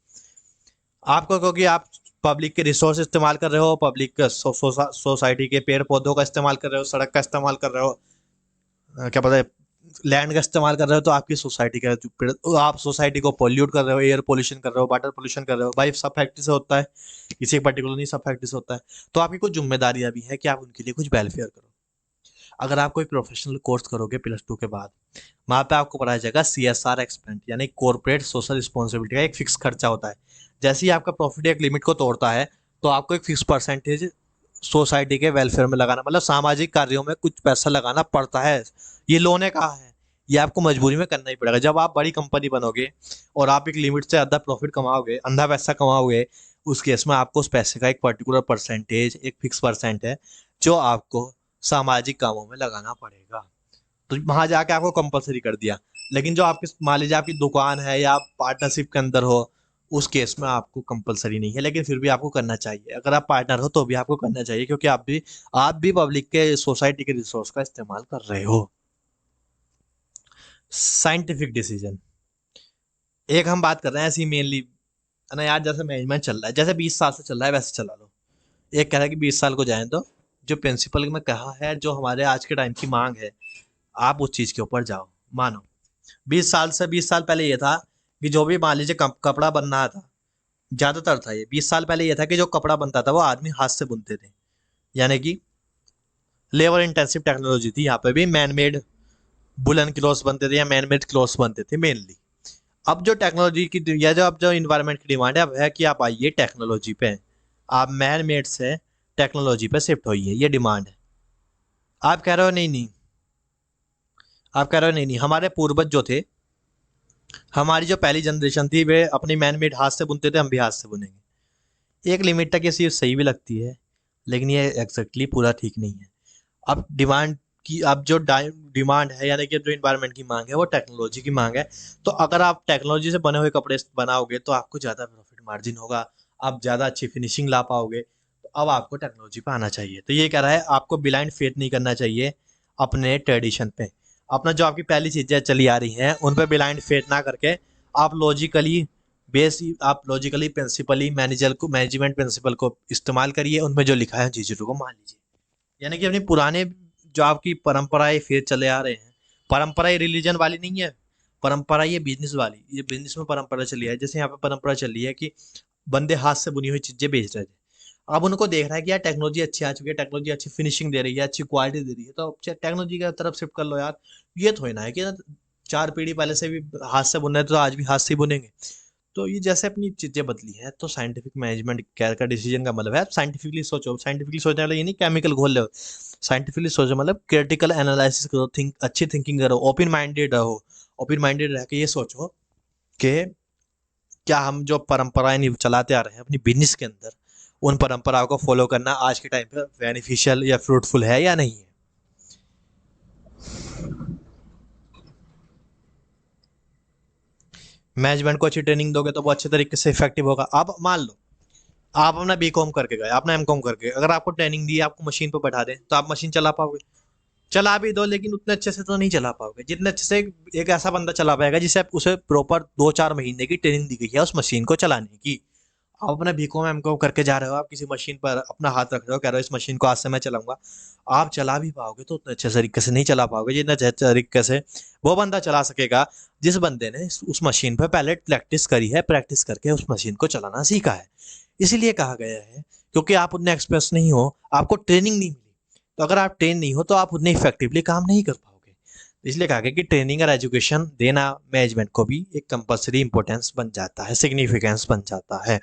आपको क्योंकि आप पब्लिक के रिसोर्स इस्तेमाल कर रहे हो, पब्लिक का सोसाइटी के पेड़ पौधों का इस्तेमाल कर रहे हो, सड़क का इस्तेमाल कर रहे हो, क्या पता है लैंड का इस्तेमाल कर रहे हो, तो आपकी सोसाइटी का आप सोसाइटी को पोल्यूट कर रहे हो, एयर पोल्यूशन कर रहे हो, वाटर पोल्यूशन कर रहे हो। भाई सब फैक्ट्री से होता है, किसी एक पर्टिकुलर नहीं, सब फैक्ट्री से होता है। तो आपकी कुछ जिम्मेदारियां भी है कि आप उनके लिए कुछ वेलफेयर करो। अगर आप कोई प्रोफेशनल कोर्स करोगे +2 के बाद, वहाँ पे आपको पढ़ाया जाएगा CSR एक्सपेंट, यानी कॉर्पोरेट सोशल रिस्पॉन्सिबिलिटी का एक फिक्स खर्चा होता है। जैसे ही आपका प्रॉफिट एक लिमिट को तोड़ता है, तो आपको एक फिक्स परसेंटेज सोसाइटी के वेलफेयर में लगाना, मतलब सामाजिक कार्यों में कुछ पैसा लगाना पड़ता है। ये लोन है कहाँ है, ये आपको मजबूरी में करना ही पड़ेगा। जब आप बड़ी कंपनी बनोगे और आप एक लिमिट से ज़्यादा प्रॉफिट कमाओगे, अंधा पैसा कमाओगे, उस केस में आपको उस पैसे का एक पर्टिकुलर परसेंटेज, एक फिक्स परसेंट है जो आपको सामाजिक कामों में लगाना पड़ेगा। तो वहां जाके आपको कंपलसरी कर दिया। लेकिन जो आपके मान लीजिए आपकी दुकान है या आप पार्टनरशिप के अंदर हो, उस केस में आपको कंपलसरी नहीं है, लेकिन फिर भी आपको करना चाहिए। अगर आप पार्टनर हो तो भी आपको करना चाहिए, क्योंकि आप भी पब्लिक के सोसाइटी के रिसोर्स का इस्तेमाल कर रहे हो। साइंटिफिक डिसीजन, एक हम बात कर रहे हैं ऐसी मेनली, है ना यार, जैसे मैनेजमेंट चल रहा है, जैसे 20 साल से चल रहा है वैसे चला लो। एक कह रहा है कि 20 साल को जाए तो जो प्रिंसिपल में कहा है, जो हमारे आज के टाइम की मांग है, आप उस चीज के ऊपर जाओ। मानो 20 साल पहले ये था कि जो भी मान लीजिए कपड़ा बन रहा था, ज्यादातर था ये 20 साल पहले ये था कि जो कपड़ा बनता था वो आदमी हाथ से बुनते थे, यानी कि लेबर इंटेंसिव टेक्नोलॉजी थी। यहाँ पे भी मैनमेड बुलन क्लॉथ्स बनते थे या मैनमेड क्लॉथ्स बनते थे मेनली। अब जो टेक्नोलॉजी की या जो अब जो इन्वायरमेंट की डिमांड है, अब है कि आप आइए टेक्नोलॉजी पे, आप मैन मेड से टेक्नोलॉजी पे शिफ्ट होइए, ये डिमांड है। आप कह रहे हो नहीं नहीं, आप कह रहे हो नहीं नहीं, हमारे पूर्वज जो थे, हमारी जो पहली जनरेशन थी, वे अपनी मैन मेड हाथ से बुनते थे, हम भी हाथ से बुनेंगे। एक लिमिट तक ये चीज़ सही भी लगती है, लेकिन ये एग्जैक्टली पूरा ठीक नहीं है। अब डिमांड की, अब जो डिमांड है, यानी कि जो इन्वायरमेंट की मांग है, वो टेक्नोलॉजी की मांग है। तो अगर आप टेक्नोलॉजी से बने हुए कपड़े बनाओगे तो आपको ज़्यादा प्रॉफिट मार्जिन होगा, आप ज़्यादा अच्छी फिनिशिंग ला पाओगे। तो अब आपको टेक्नोलॉजी पे आना चाहिए। तो ये कह रहा है आपको ब्लाइंड फेथ नहीं करना चाहिए अपने ट्रेडिशन पे। अपना जो आपकी पहली चीज़ें चली आ रही हैं उन पे ब्लाइंड फेथ ना करके, आप लॉजिकली आप लॉजिकली प्रिंसिपली मैनेजमेंट प्रिंसिपल को इस्तेमाल करिए, उनमें जो लिखा है उन चीज़ों को मान लीजिए। यानी कि अपने पुराने जो आपकी परंपराएं फिर चले आ रहे हैं, परंपरा ये रिलीजन वाली नहीं है, परंपरा ये बिजनेस वाली, ये बिजनेस में परंपरा चली है। जैसे यहाँ पे परंपरा चली है कि बंदे हाथ से बुनी हुई चीजें बेच रहे थे। अब उनको देख रहा है कि यार टेक्नोलॉजी अच्छी आ चुकी है, टेक्नोलॉजी अच्छी फिनिशिंग दे रही है, अच्छी क्वालिटी दे रही है, तो अब टेक्नोलॉजी की तरफ शिफ्ट कर लो यार। ये थोड़ी ना है कि 4 पीढ़ी पहले से भी हाथ से बुन रहे थे तो आज भी हाथ से ही बुनेंगे। तो ये जैसे अपनी चीजें बदली है, तो साइंटिफिक मैनेजमेंट क्या का डिसीजन का मतलब है साइंटिफिकली सोचो। साइंटिफिकली सोचने वाला ये नहीं केमिकल घोल लो, साइंटिफिकली सोचो मतलब क्रिटिकल एनालिसिस करो, अच्छी थिंकिंग करो, ओपन माइंडेड रहो। ओपन माइंडेड रह के ये सोचो कि क्या हम जो परंपराएं चलाते आ रहे हैं अपनी बिजनेस के अंदर, उन परंपराओं को फॉलो करना आज के टाइम पे बेनिफिशियल या फ्रूटफुल है या नहीं है। मैनेजमेंट को अच्छी ट्रेनिंग दोगे तो वो अच्छे तरीके से इफेक्टिव होगा। अब मान लो आप अपना B.Com करके गए, आपने M.Com करके, अगर आपको ट्रेनिंग दी, आपको मशीन पर बैठा दें, तो आप मशीन चला पाओगे? चला भी दो, लेकिन उतने अच्छे से तो नहीं चला पाओगे जितने अच्छे से एक ऐसा बंदा चला पाएगा जिसे उसे प्रॉपर 2-4 महीने की ट्रेनिंग दी गई है उस मशीन को चलाने की। आप अपना बीकॉम एमकॉम करके जा रहे हो, आप किसी मशीन पर अपना हाथ रख रहे हो, कह रहे हो इस मशीन को आज से मैं चलाऊंगा। आप चला भी पाओगे तो उतने अच्छे तरीके से नहीं चला पाओगे जितने अच्छे तरीके से वो बंदा चला सकेगा जिस बंदे ने उस मशीन पर पहले प्रैक्टिस करी है, प्रैक्टिस करके उस मशीन को चलाना सीखा है। इसीलिए कहा गया है, क्योंकि आप उतने एक्सपर्ट नहीं हो, आपको ट्रेनिंग नहीं मिली। तो अगर आप ट्रेन नहीं हो तो आप उतने इफेक्टिवली काम नहीं कर पाओगे। तो इसलिए कहा गया कि ट्रेनिंग और एजुकेशन देना मैनेजमेंट को भी एक कंपलसरी इंपॉर्टेंस बन जाता है, सिग्निफिकेंस बन जाता है।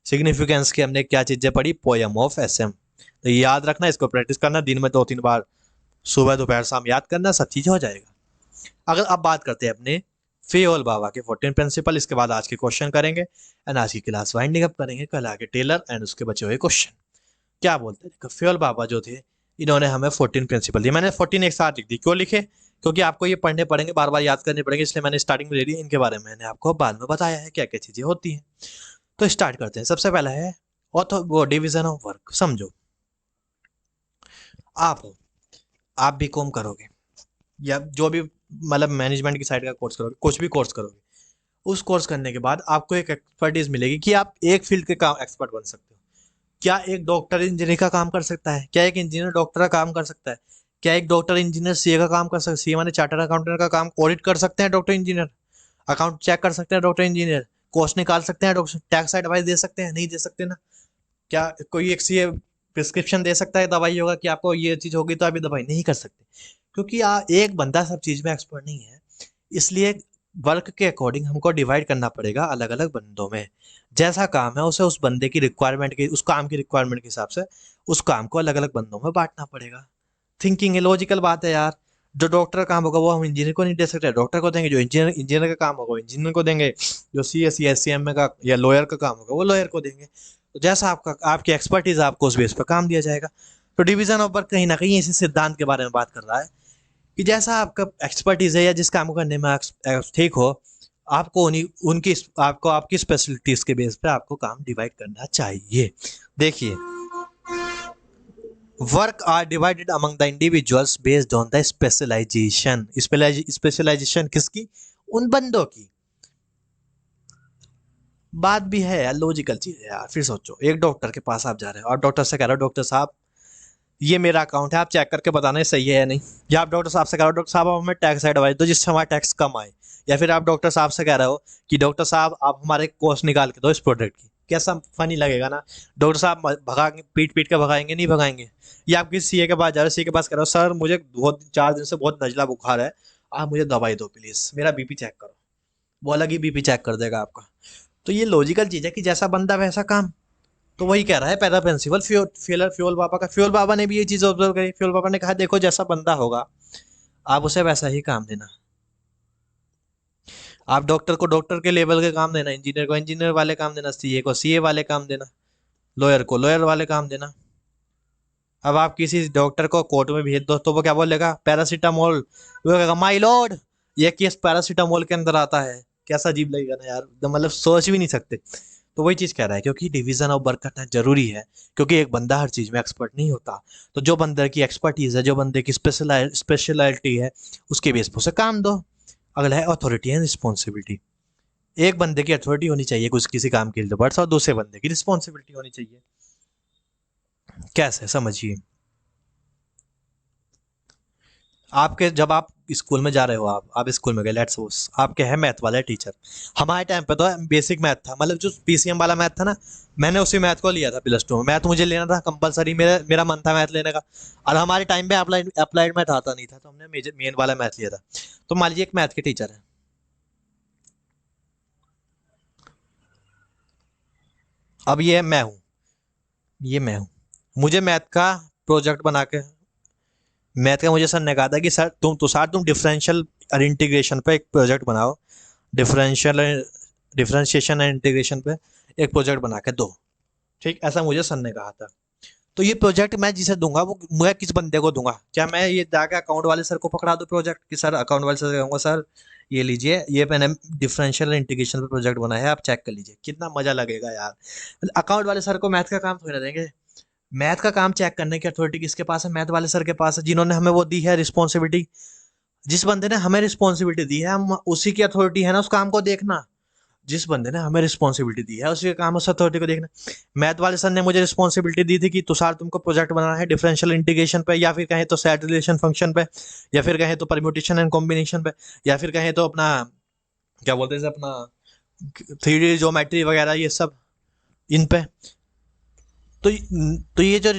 सिग्निफिकेंस की हमने क्या चीजें पढ़ी, पोयम ऑफ एसएम। तो ये याद रखना, इसको प्रैक्टिस करना, दिन में 2-3 बार सुबह दोपहर शाम याद करना, सब चीज हो जाएगा। अगर अब बात करते हैं अपने फेयोल बाबा के 14 प्रिंसिपल, इसके बाद आज के क्वेश्चन करेंगे एंड आज की क्लास वाइंडिंग अप करेंगे, कल आगे टेलर एंड उसके बचे हुए क्वेश्चन। क्या बोलते हैं, फेयोल बाबा जो थे इन्होंने हमें 14 प्रिंसिपल दिए। मैंने 14 एक साथ लिख दी, क्यों लिखे, क्योंकि आपको ये पढ़ने पड़ेंगे, बार बार याद करने पड़ेंगे, इसलिए मैंने स्टार्टिंग में ले ली। इनके बारे में मैंने आपको बाद में बताया है क्या क्या चीजें होती हैं। तो स्टार्ट करते हैं। सबसे पहला है ऑथो वो डिवीजन ऑफ वर्क। समझो, आप हो, आप भी कॉम करोगे या जो भी मतलब मैनेजमेंट की साइड का कोर्स करोगे, कुछ भी कोर्स करोगे, उस कोर्स करने के बाद आपको एक एक्सपर्टीज मिलेगी कि आप एक फील्ड के काम एक्सपर्ट बन सकते हो। क्या एक डॉक्टर इंजीनियर का काम कर सकता है? क्या एक इंजीनियर डॉक्टर का काम कर सकता है? क्या एक डॉक्टर इंजीनियर सीए का काम कर सकता है? सीए माने चार्टर्ड अकाउंटेंट का काम ऑडिट कर सकते हैं डॉक्टर इंजीनियर, अकाउंट चेक कर सकते हैं डॉक्टर इंजीनियर, कॉस्ट निकाल सकते हैं डॉक्टर, टैक्स एडवाइस दे सकते हैं? नहीं दे सकते ना। क्या कोई एक सीए प्रिस्क्रिप्शन दे सकता है दवाई होगा कि आपको ये चीज होगी तो आप ये दवाई नहीं कर सकते? क्योंकि एक बंदा सब चीज में एक्सपर्ट नहीं है। इसलिए वर्क के अकॉर्डिंग हमको डिवाइड करना पड़ेगा अलग अलग बंदों में। जैसा काम है उसे उस बंदे की रिक्वायरमेंट के, उस काम की रिक्वायरमेंट के हिसाब से उस काम को अलग अलग बंदों में बांटना पड़ेगा। थिंकिंग है, लॉजिकल बात है यार। जो डॉक्टर का काम होगा वो हम इंजीनियर को नहीं दे सकते, डॉक्टर को देंगे। जो इंजीनियर का काम होगा वो इंजीनियर को देंगे। जो C S C S C M का या लॉयर का काम होगा वो लॉयर को देंगे। तो जैसा आपका आपकी एक्सपर्टीज, आपको उस बेस पर काम दिया जाएगा। तो डिवीजन ऑफ वर्क कहीं ना कहीं इसी सिद्धांत के बारे में बात कर रहा है कि जैसा आपका एक्सपर्टीज है या जिस काम को करने में आप ठीक हो, आपको उन्हीं उनकी आपको आपकी स्पेशलिटीज के बेस पे आपको काम डिवाइड करना चाहिए। देखिए, work are divided among the individuals based on the specialisation. Specialisation किसकी? उन बंदों की। बात भी है यार, लॉजिकल चीज है यार। फिर सोचो, एक डॉक्टर के पास आप जा रहे हो और डॉक्टर से कह रहे हो डॉक्टर साहब ये मेरा अकाउंट है, आप चेक करके बताना सही है या नहीं। या आप डॉक्टर साहब से कह रहे हो डॉक्टर साहब आप हमें टैक्स एडवाइस दो जिससे हमारा टैक्स कम आए। या फिर आप डॉक्टर साहब से कह रहे हो कि डॉक्टर साहब आप हमारे कॉस्ट निकाल के दो इस प्रोडक्ट की। कैसा फनी लगेगा ना। डॉक्टर साहब भगाएंगे, पीट पीट के भगाएंगे, नहीं भगाएंगे। या आप किसी सीए के पास जा रहे हो, सीए के पास कह रहे हो सर मुझे बहुत 4 दिन से बहुत नजला बुखार है, आप मुझे दवाई दो प्लीज, मेरा बीपी चेक करो। वो अलग ही बीपी चेक कर देगा आपका। तो ये लॉजिकल चीज है कि जैसा बंदा वैसा काम। तो वही कह रहा है पहला प्रिंसिपल फ्योल बाबा का। फ्योल बाबा ने भी ये चीज ऑब्जर्व करी। फ्योल बाबा ने कहा देखो जैसा बंदा होगा आप उसे वैसा ही काम देना। आप डॉक्टर को डॉक्टर के लेवल के काम देना, इंजीनियर को इंजीनियर वाले काम देना, सीए को सीए वाले काम देना, लॉयर को लॉयर वाले काम देना। अब आप किसी डॉक्टर को कोर्ट में भेज दो तो वो क्या बोलेगा, पैरासीटामोल। वो कहेगा माई लॉर्ड ये केस पैरासीटामोल के अंदर आता है। कैसा अजीब लगेगा ना यार, मतलब सोच भी नहीं सकते। तो वही चीज कह रहा है, क्योंकि डिवीजन ऑफ वर्क करना जरूरी है, क्योंकि एक बंदा हर चीज में एक्सपर्ट नहीं होता। तो जो बंदे की एक्सपर्टीज है, जो बंदे की स्पेशलिटी है, उसके बेस पर उसे काम दो। अगला है अथॉरिटी एंड रिस्पॉन्सिबिलिटी। एक बंदे की अथॉरिटी होनी चाहिए कुछ किसी काम के लिए बट, और दूसरे बंदे की रिस्पॉन्सिबिलिटी होनी चाहिए। कैसे, समझिए। आपके जब आप स्कूल में जा रहे हो, आप स्कूल में गए, लेट्स सपोज आपके है मैथ वाले टीचर। हमारे टाइम पे तो बेसिक मैथ था, मतलब जो पीसीएम वाला मैथ था ना, मैंने उसी मैथ को लिया था +2 में। मैथ मुझे लेना था कंपलसरी, मेरा मन था मैथ लेने का। और हमारे टाइम पे अप्लाइड मैथ आता नहीं था, तो हमने मेन वाला मैथ लिया था। तो मान लीजिए एक मैथ के टीचर है, अब ये मैं हूँ मुझे मैथ का प्रोजेक्ट बना के, मैथ का मुझे सर ने कहा था कि सर तुम डिफरेंशियल और इंटीग्रेशन पे एक प्रोजेक्ट बनाओ। डिफरेंशियल डिफरेंशिएशन एंड इंटीग्रेशन पे एक प्रोजेक्ट बना के दो। ठीक, ऐसा मुझे सर ने कहा था। तो ये प्रोजेक्ट मैं जिसे दूंगा वो मैं किस बंदे को दूंगा? क्या मैं ये जाके अकाउंट वाले सर को पकड़ा दूं प्रोजेक्ट कि सर, अकाउंट वाले सर कहूँगा सर ये लीजिए, ये मैंने डिफरेंशियल इंटीग्रेशन पे प्रोजेक्ट बनाया है, आप चेक कर लीजिए। कितना मजा लगेगा यार। अकाउंट वाले सर को मैथ का काम थोड़ी ना देंगे। मैथ का काम चेक करने की अथॉरिटी किसके पास है? मैथ वाले सर के पास है, जिन्होंने हमें वो दी है रिस्पॉन्सिबिलिटी। जिस बंदे ने हमें रिस्पॉन्सिबिलिटी दी है, हम उसी की अथॉरिटी है ना उस काम को देखना। जिस बंदे ने हमें रिस्पॉन्सिबिलिटी दी है उसके काम उस अथॉरिटी को देखना। मैथ वाले सर ने मुझे रिस्पॉन्सिबिलिटी दी थी कि तुषार तुमको प्रोजेक्ट बनाना है डिफरेंशियल इंटीग्रेशन पे, या फिर कहें तो सेट रिलेशन फंक्शन पे, या फिर कहें तो परम्यूटेशन एंड कॉम्बिनेशन पे, या फिर कहें तो अपना क्या बोलते हैं अपना 3D ज्योमेट्री वगैरह ये सब इन पे। तो ये जो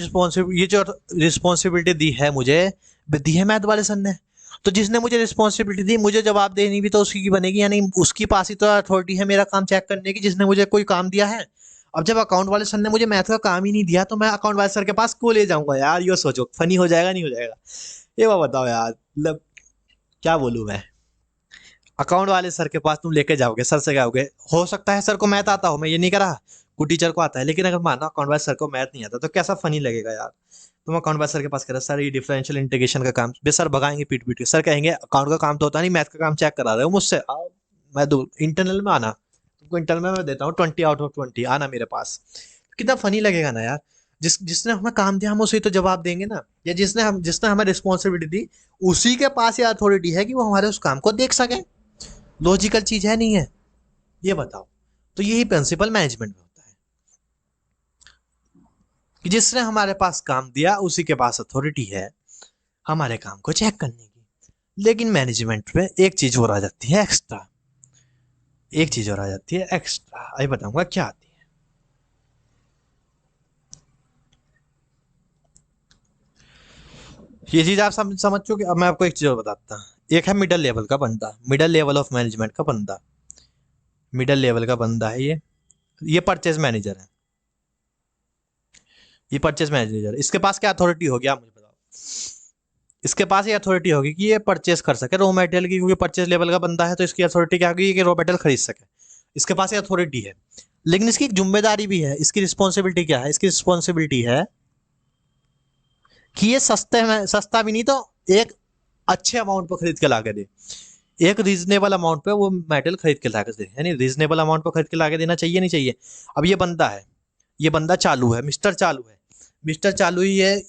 रिस्पॉन्सिबिलिटी दी है मुझे, दी है मैथ वाले सर ने। तो जिसने मुझे रिस्पॉन्सिबिलिटी दी मुझे जवाब देनी भी तो उसी की बनेगी, यानी उसकी पास ही तो अथॉरिटी है मेरा काम चेक करने की, जिसने मुझे कोई काम दिया है। अब जब अकाउंट वाले सर ने मुझे मैथ का काम ही नहीं दिया तो मैं अकाउंट वाले सर के पास क्यों ले जाऊंगा यार? ये सोचो फनी हो जाएगा नहीं हो जाएगा? ये बात बताओ यार, मतलब क्या बोलूं मैं। अकाउंट वाले सर के पास तुम लेके जाओगे, सर से कहोगे, हो सकता है सर को मैथ आता हो, मैं ये नहीं कह रहा, को टीचर को आता है, लेकिन अगर मानो अकाउंट वाले सर को मैथ नहीं आता तो कैसा फनी लगेगा यार। तुम अकाउंट वाले सर के पास कह रहे सर ये डिफरेंशियल इंटीग्रेशन का काम, बे सर भगाएंगे पीट पीट के, सर कहेंगे अकाउंट का काम तो होता नहीं, मैथ का काम चेक करा रहे हो मुझसे, आओ मैं दो इंटरनल में आना, तुमको इंटरनल में मैं देता हूँ 20 out of 20, आना मेरे पास। कितना फनी लगेगा ना यार। जिसने हमें काम दिया हम उसे तो जवाब देंगे ना, या जिसने हमें रिस्पॉन्सिबिलिटी दी उसी के पास ये अथॉरिटी है कि वो हमारे उस काम को देख सके। लॉजिकल चीज है नहीं है? ये बताओ। तो यही प्रिंसिपल मैनेजमेंट में होता है कि जिसने हमारे पास काम दिया उसी के पास अथॉरिटी है हमारे काम को चेक करने की। लेकिन मैनेजमेंट में एक चीज और आ जाती है एक्स्ट्रा, एक चीज और आ जाती है एक्स्ट्रा, अभी बताऊंगा क्या आती है। ये चीज आप समझ चुके। अब मैं आपको एक चीज और बताता हूँ। एक है मिडिल लेवल का बंदा, मिडिल लेवल ऑफ मैनेजमेंट का बंदा, मिडिल लेवल का बंदा है ये परचेज मैनेजर है। ये परचेज मैनेजर, इसके पास क्या अथॉरिटी होगी आप मुझे बताओ? इसके पास ये अथॉरिटी होगी कि ये परचेज कर सके रॉ मटेरियल की, क्योंकि परचेज लेवल का बंदा है तो इसकी अथॉरिटी क्या होगी कि रॉ मटेरियल खरीद सके। इसके पास ये अथॉरिटी है, लेकिन इसकी एक जिम्मेदारी भी है। इसकी रिस्पॉन्सिबिलिटी क्या है? इसकी रिस्पॉन्सिबिलिटी है कि ये सस्ता भी नहीं तो एक अच्छे अमाउंट पर खरीद के ला के दे, एक रीजनेबल अमाउंट पे वो मेटल खरीद के ला के दे, यानी रीजनेबल अमाउंट पर खरीद के ला के देना चाहिए नहीं चाहिए। अब ये बंदा है, ये बंदा चालू है, मिस्टर चालू है, मिस्टर चालू ही है,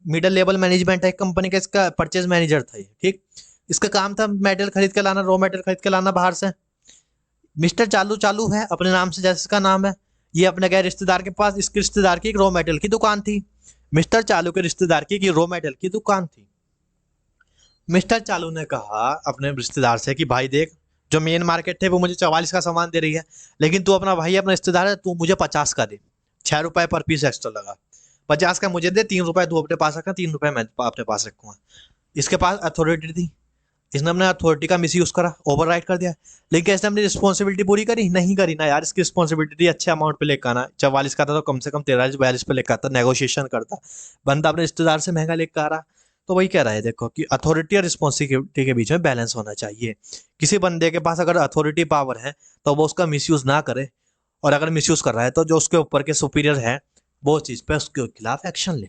मिडिल लेवल मैनेजमेंट है कंपनी का, इसका परचेज मैनेजर था ये, ठीक। इसका काम था मेटल खरीद के लाना, रॉ मेटल खरीद के लाना बाहर से। मिस्टर चालू चालू है अपने नाम से, जैसे इसका नाम है। ये अपने गए रिश्तेदार के पास, इसके रिश्तेदार की एक रॉ मेटल की दुकान थी, मिस्टर चालू के रिश्तेदार की रॉ मेटल की दुकान थी। मिस्टर चालू ने कहा अपने रिश्तेदार से कि भाई देख, जो मेन मार्केट थे वो मुझे 44 का सामान दे रही है, लेकिन तू अपना भाई अपना रिश्तेदार है, तू मुझे 50 का दे, 6 रुपए पर पीस एक्स्ट्रा लगा, 50 का मुझे दे, 3 रुपए तू अपने पास रखना, 3 रुपए मैं अपने पास रखूंगा। इसके पास अथॉरिटी थी, इसने अपने अथॉरिटी का मिस यूज करा, ओवर राइट कर दिया। लेकिन इसने अपनी रिस्पॉन्सिबिलिटी पूरी करी नहीं करी ना यार। इसकी रिस्पॉन्सिबिलिटी थी अच्छे अमाउंट पे लेकर आना, 44 का था तो कम से कम 43-42 पे लेकर आता, नेगोशिएशन करता। बंदा अपने रिश्तेदार से महंगा लेकर आ रहा। तो वही कह रहा है देखो कि अथॉरिटी और रिस्पॉन्सिबिलिटी के बीच में बैलेंस होना चाहिए। किसी बंदे के पास अगर अथॉरिटी पावर है तो वो उसका मिसयूज ना करे, और अगर मिसयूज कर रहा है तो जो उसके ऊपर के सुपीरियर है वो चीज़ पे उसके खिलाफ एक्शन ले।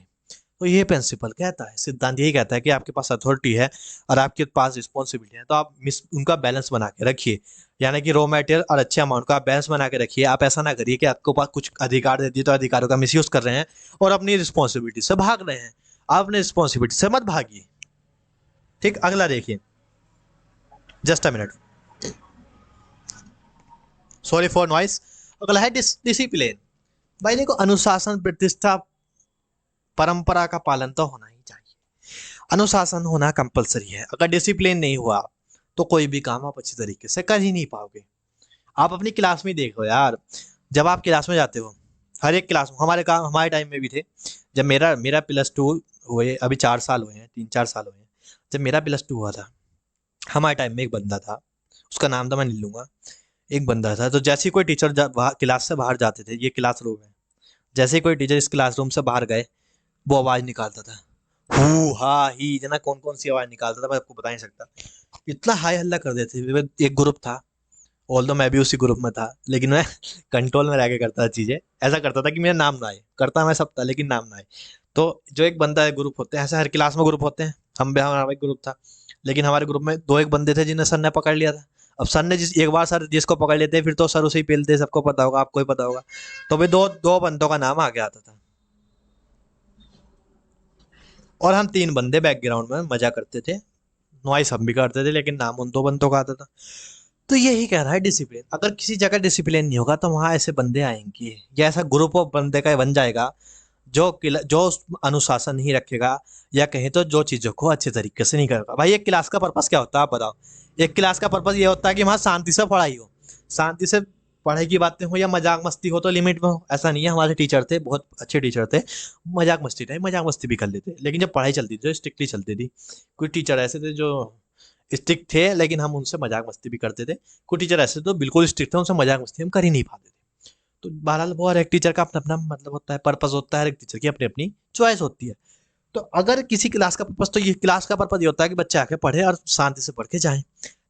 तो ये प्रिंसिपल कहता है, सिद्धांत यही कहता है कि आपके पास अथॉरिटी है और आपके पास रिस्पॉन्सिबिलिटी है, तो आप उनका बैलेंस बना के रखिए। यानी कि रॉ मटेरियल और अच्छे अमाउंट का आप बैलेंस बना के रखिए। आप ऐसा ना करिए कि आपको पास कुछ अधिकार दे दिए तो अधिकारों का मिसयूज कर रहे हैं और अपनी रिस्पॉन्सिबिलिटी से भाग रहे हैं। आप अपनी रिस्पॉन्सिबिलिटी से मत भागिए, ठीक। अगला देखिए, just a minute, sorry for noise. अगला है डिसिप्लिन। भाई देखो, अनुशासन, प्रतिष्ठा, परंपरा का पालन तो होना ही चाहिए। अनुशासन होना कंपलसरी है। अगर डिसिप्लिन नहीं हुआ तो कोई भी काम आप अच्छी तरीके से कर ही नहीं पाओगे। आप अपनी क्लास में देखो यार, जब आप क्लास में जाते हो, हर एक क्लास में, हमारे काम हमारे टाइम में भी थे। जब मेरा मेरा +2 हुए, अभी 4 साल हुए हैं, 3-4 साल हुए हैं। जब मेरा +2 हुआ था, हमारे टाइम में एक बंदा था, उसका नाम तो मैं नहीं लूंगा। एक बंदा था, तो जैसे ही कोई टीचर क्लास से बाहर जाते थे, ये क्लासरूम है, जैसे ही कोई टीचर इस क्लासरूम से बाहर गए वो आवाज निकालता था, हु हा ही, जना कौन कौन सी आवाज निकालता था मैं आपको बता नहीं सकता। इतना हाई हल्ला कर देते थे। एक ग्रुप था, ऑल दो मैं भी उसी ग्रुप में था, लेकिन मैं कंट्रोल में रह के करता था चीजें। ऐसा करता था कि मेरा नाम ना आए, करता मैं सब था लेकिन नाम ना आए। तो जो एक बंदा है, ग्रुप होते हैं ऐसे, हर क्लास में ग्रुप होते हैं, हम भी, हमारा एक ग्रुप था। लेकिन हमारे ग्रुप में दो एक बंदे थे जिन्हें सर ने पकड़ लिया था। अब सर ने जिस एक बार सर जिसको पकड़ लेते हैं फिर तो सर उसे ही पेलते हैं, सबको पता होगा, आपको ही पता होगा। तो भाई दो दो बंदों का नाम आगे आता था, और हम 3 बंदे बैकग्राउंड में मजा करते थे, नॉइस हम भी करते थे, लेकिन नाम उन 2 बंदों का आता था। तो यही कह रहा है डिसिप्लिन। अगर किसी जगह डिसिप्लिन नहीं होगा तो वहां ऐसे बंदे आएंगे या ऐसा ग्रुप ऑफ बंदे का बन जाएगा जो अनुशासन नहीं रखेगा, या कहें तो जो चीजों को अच्छे तरीके से नहीं करेगा। भाई एक क्लास का पर्पस क्या होता है आप बताओ? एक क्लास का पर्पस ये होता है कि वहां शांति से पढ़ाई हो, शांति से पढ़ाई की बातें हो, या मजाक मस्ती हो तो लिमिट में हो। ऐसा नहीं है, हमारे टीचर थे बहुत अच्छे टीचर थे, मजाक मस्ती टाइम मजाक मस्ती भी कर लेते, लेकिन जब पढ़ाई चलती थी तो स्ट्रिक्टली चलती थी। कुछ टीचर ऐसे थे जो स्ट्रिक्ट थे लेकिन हम उनसे मजाक मस्ती भी करते थे, कुछ टीचर ऐसे तो बिल्कुल स्ट्रिक्ट थे, उनसे मजाक मस्ती हम कर ही नहीं पाते थे। तो बहरहाल वो हर एक टीचर का अपना अपना मतलब होता है, पर्पस होता है, हर एक टीचर की अपनी अपनी चॉइस होती है। तो अगर किसी क्लास का पर्पस, तो ये क्लास का पर्पस ये होता है कि बच्चे आके पढ़े और शांति से पढ़ के जाएं।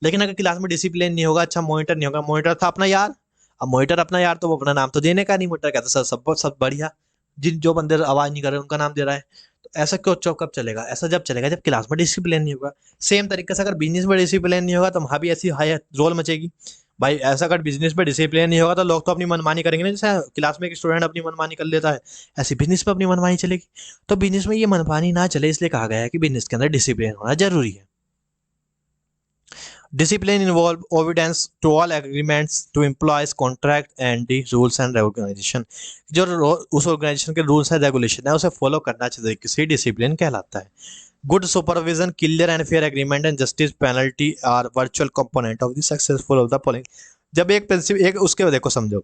लेकिन अगर क्लास में डिसिप्लिन नहीं होगा, अच्छा मॉनिटर नहीं होगा, मॉनिटर था अपना यार, अब मॉनिटर अपना यार तो वो अपना नाम तो देने का नहीं, मॉनिटर कहता सर सब बढ़िया, जिन जो बंदे आवाज नहीं कर रहे उनका नाम दे रहा है। तो ऐसा क्यों कब चलेगा? ऐसा जब चलेगा जब क्लास में डिसिप्लिन नहीं होगा। सेम तरीके से अगर बिजनेस में डिसिप्लिन नहीं होगा तो वहां भी ऐसी हाई रोल मचेगी। भाई ऐसा अगर बिजनेस में डिसिप्लिन नहीं होगा तो लोग तो अपनी मनमानी करेंगे ना, जैसे क्लास में एक स्टूडेंट अपनी मनमानी कर लेता है, ऐसे बिजनेस में अपनी मनमानी चलेगी। तो बिजनेस में ये मनमानी ना चले इसलिए कहा गया है कि बिजनेस के अंदर डिसिप्लिन होना जरूरी है। Discipline involve obedience to all agreements to employees contract and the rules and regulation। जो उस ऑर्गेनाइजेशन के रूल्स है रेगुलेशन है उसे फॉलो करना चाहिए, किसी डिसिप्लिन कहलाता है। Good supervision, clear and fair agreement and justice penalty are virtual component of the successful of the following. जब एक प्रिंसिपल एक उसके देखो समझो,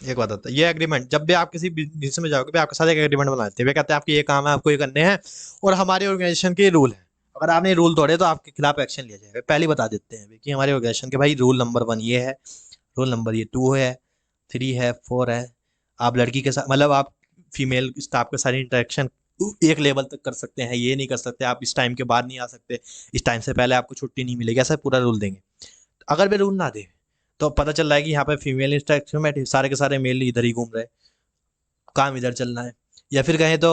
एक बात आता है ये एग्रीमेंट, जब भी आप किसी बिजनेस में जाओगे आपके साथ एक एग्रीमेंट बनाते हैं, वे कहते हैं आपके ये काम है आपको ये करने हैं और हमारे ऑर्गेनाइजेशन के रूल है, अगर आपने रूल तोड़े तो आपके खिलाफ एक्शन लिया जाएगा। पहले बता देते हैं कि हमारे ऑर्गेनाइजेशन के भाई रूल नंबर 1 ये है, रूल नंबर ये 2 है, 3 है, 4 है। आप लड़की के साथ मतलब आप फीमेल स्टाफ के साथ इंटरेक्शन एक लेवल तक कर सकते हैं, ये नहीं कर सकते, आप इस टाइम के बाद नहीं आ सकते, इस टाइम से पहले आपको छुट्टी नहीं मिलेगी, ऐसा पूरा रूल देंगे। अगर वे रूल ना दे तो पता चल रहा है कि यहाँ पे फीमेल इंस्ट्रक्शन में सारे के सारे मेल इधर ही घूम रहे हैं, काम इधर चल रहा है। या फिर कहें तो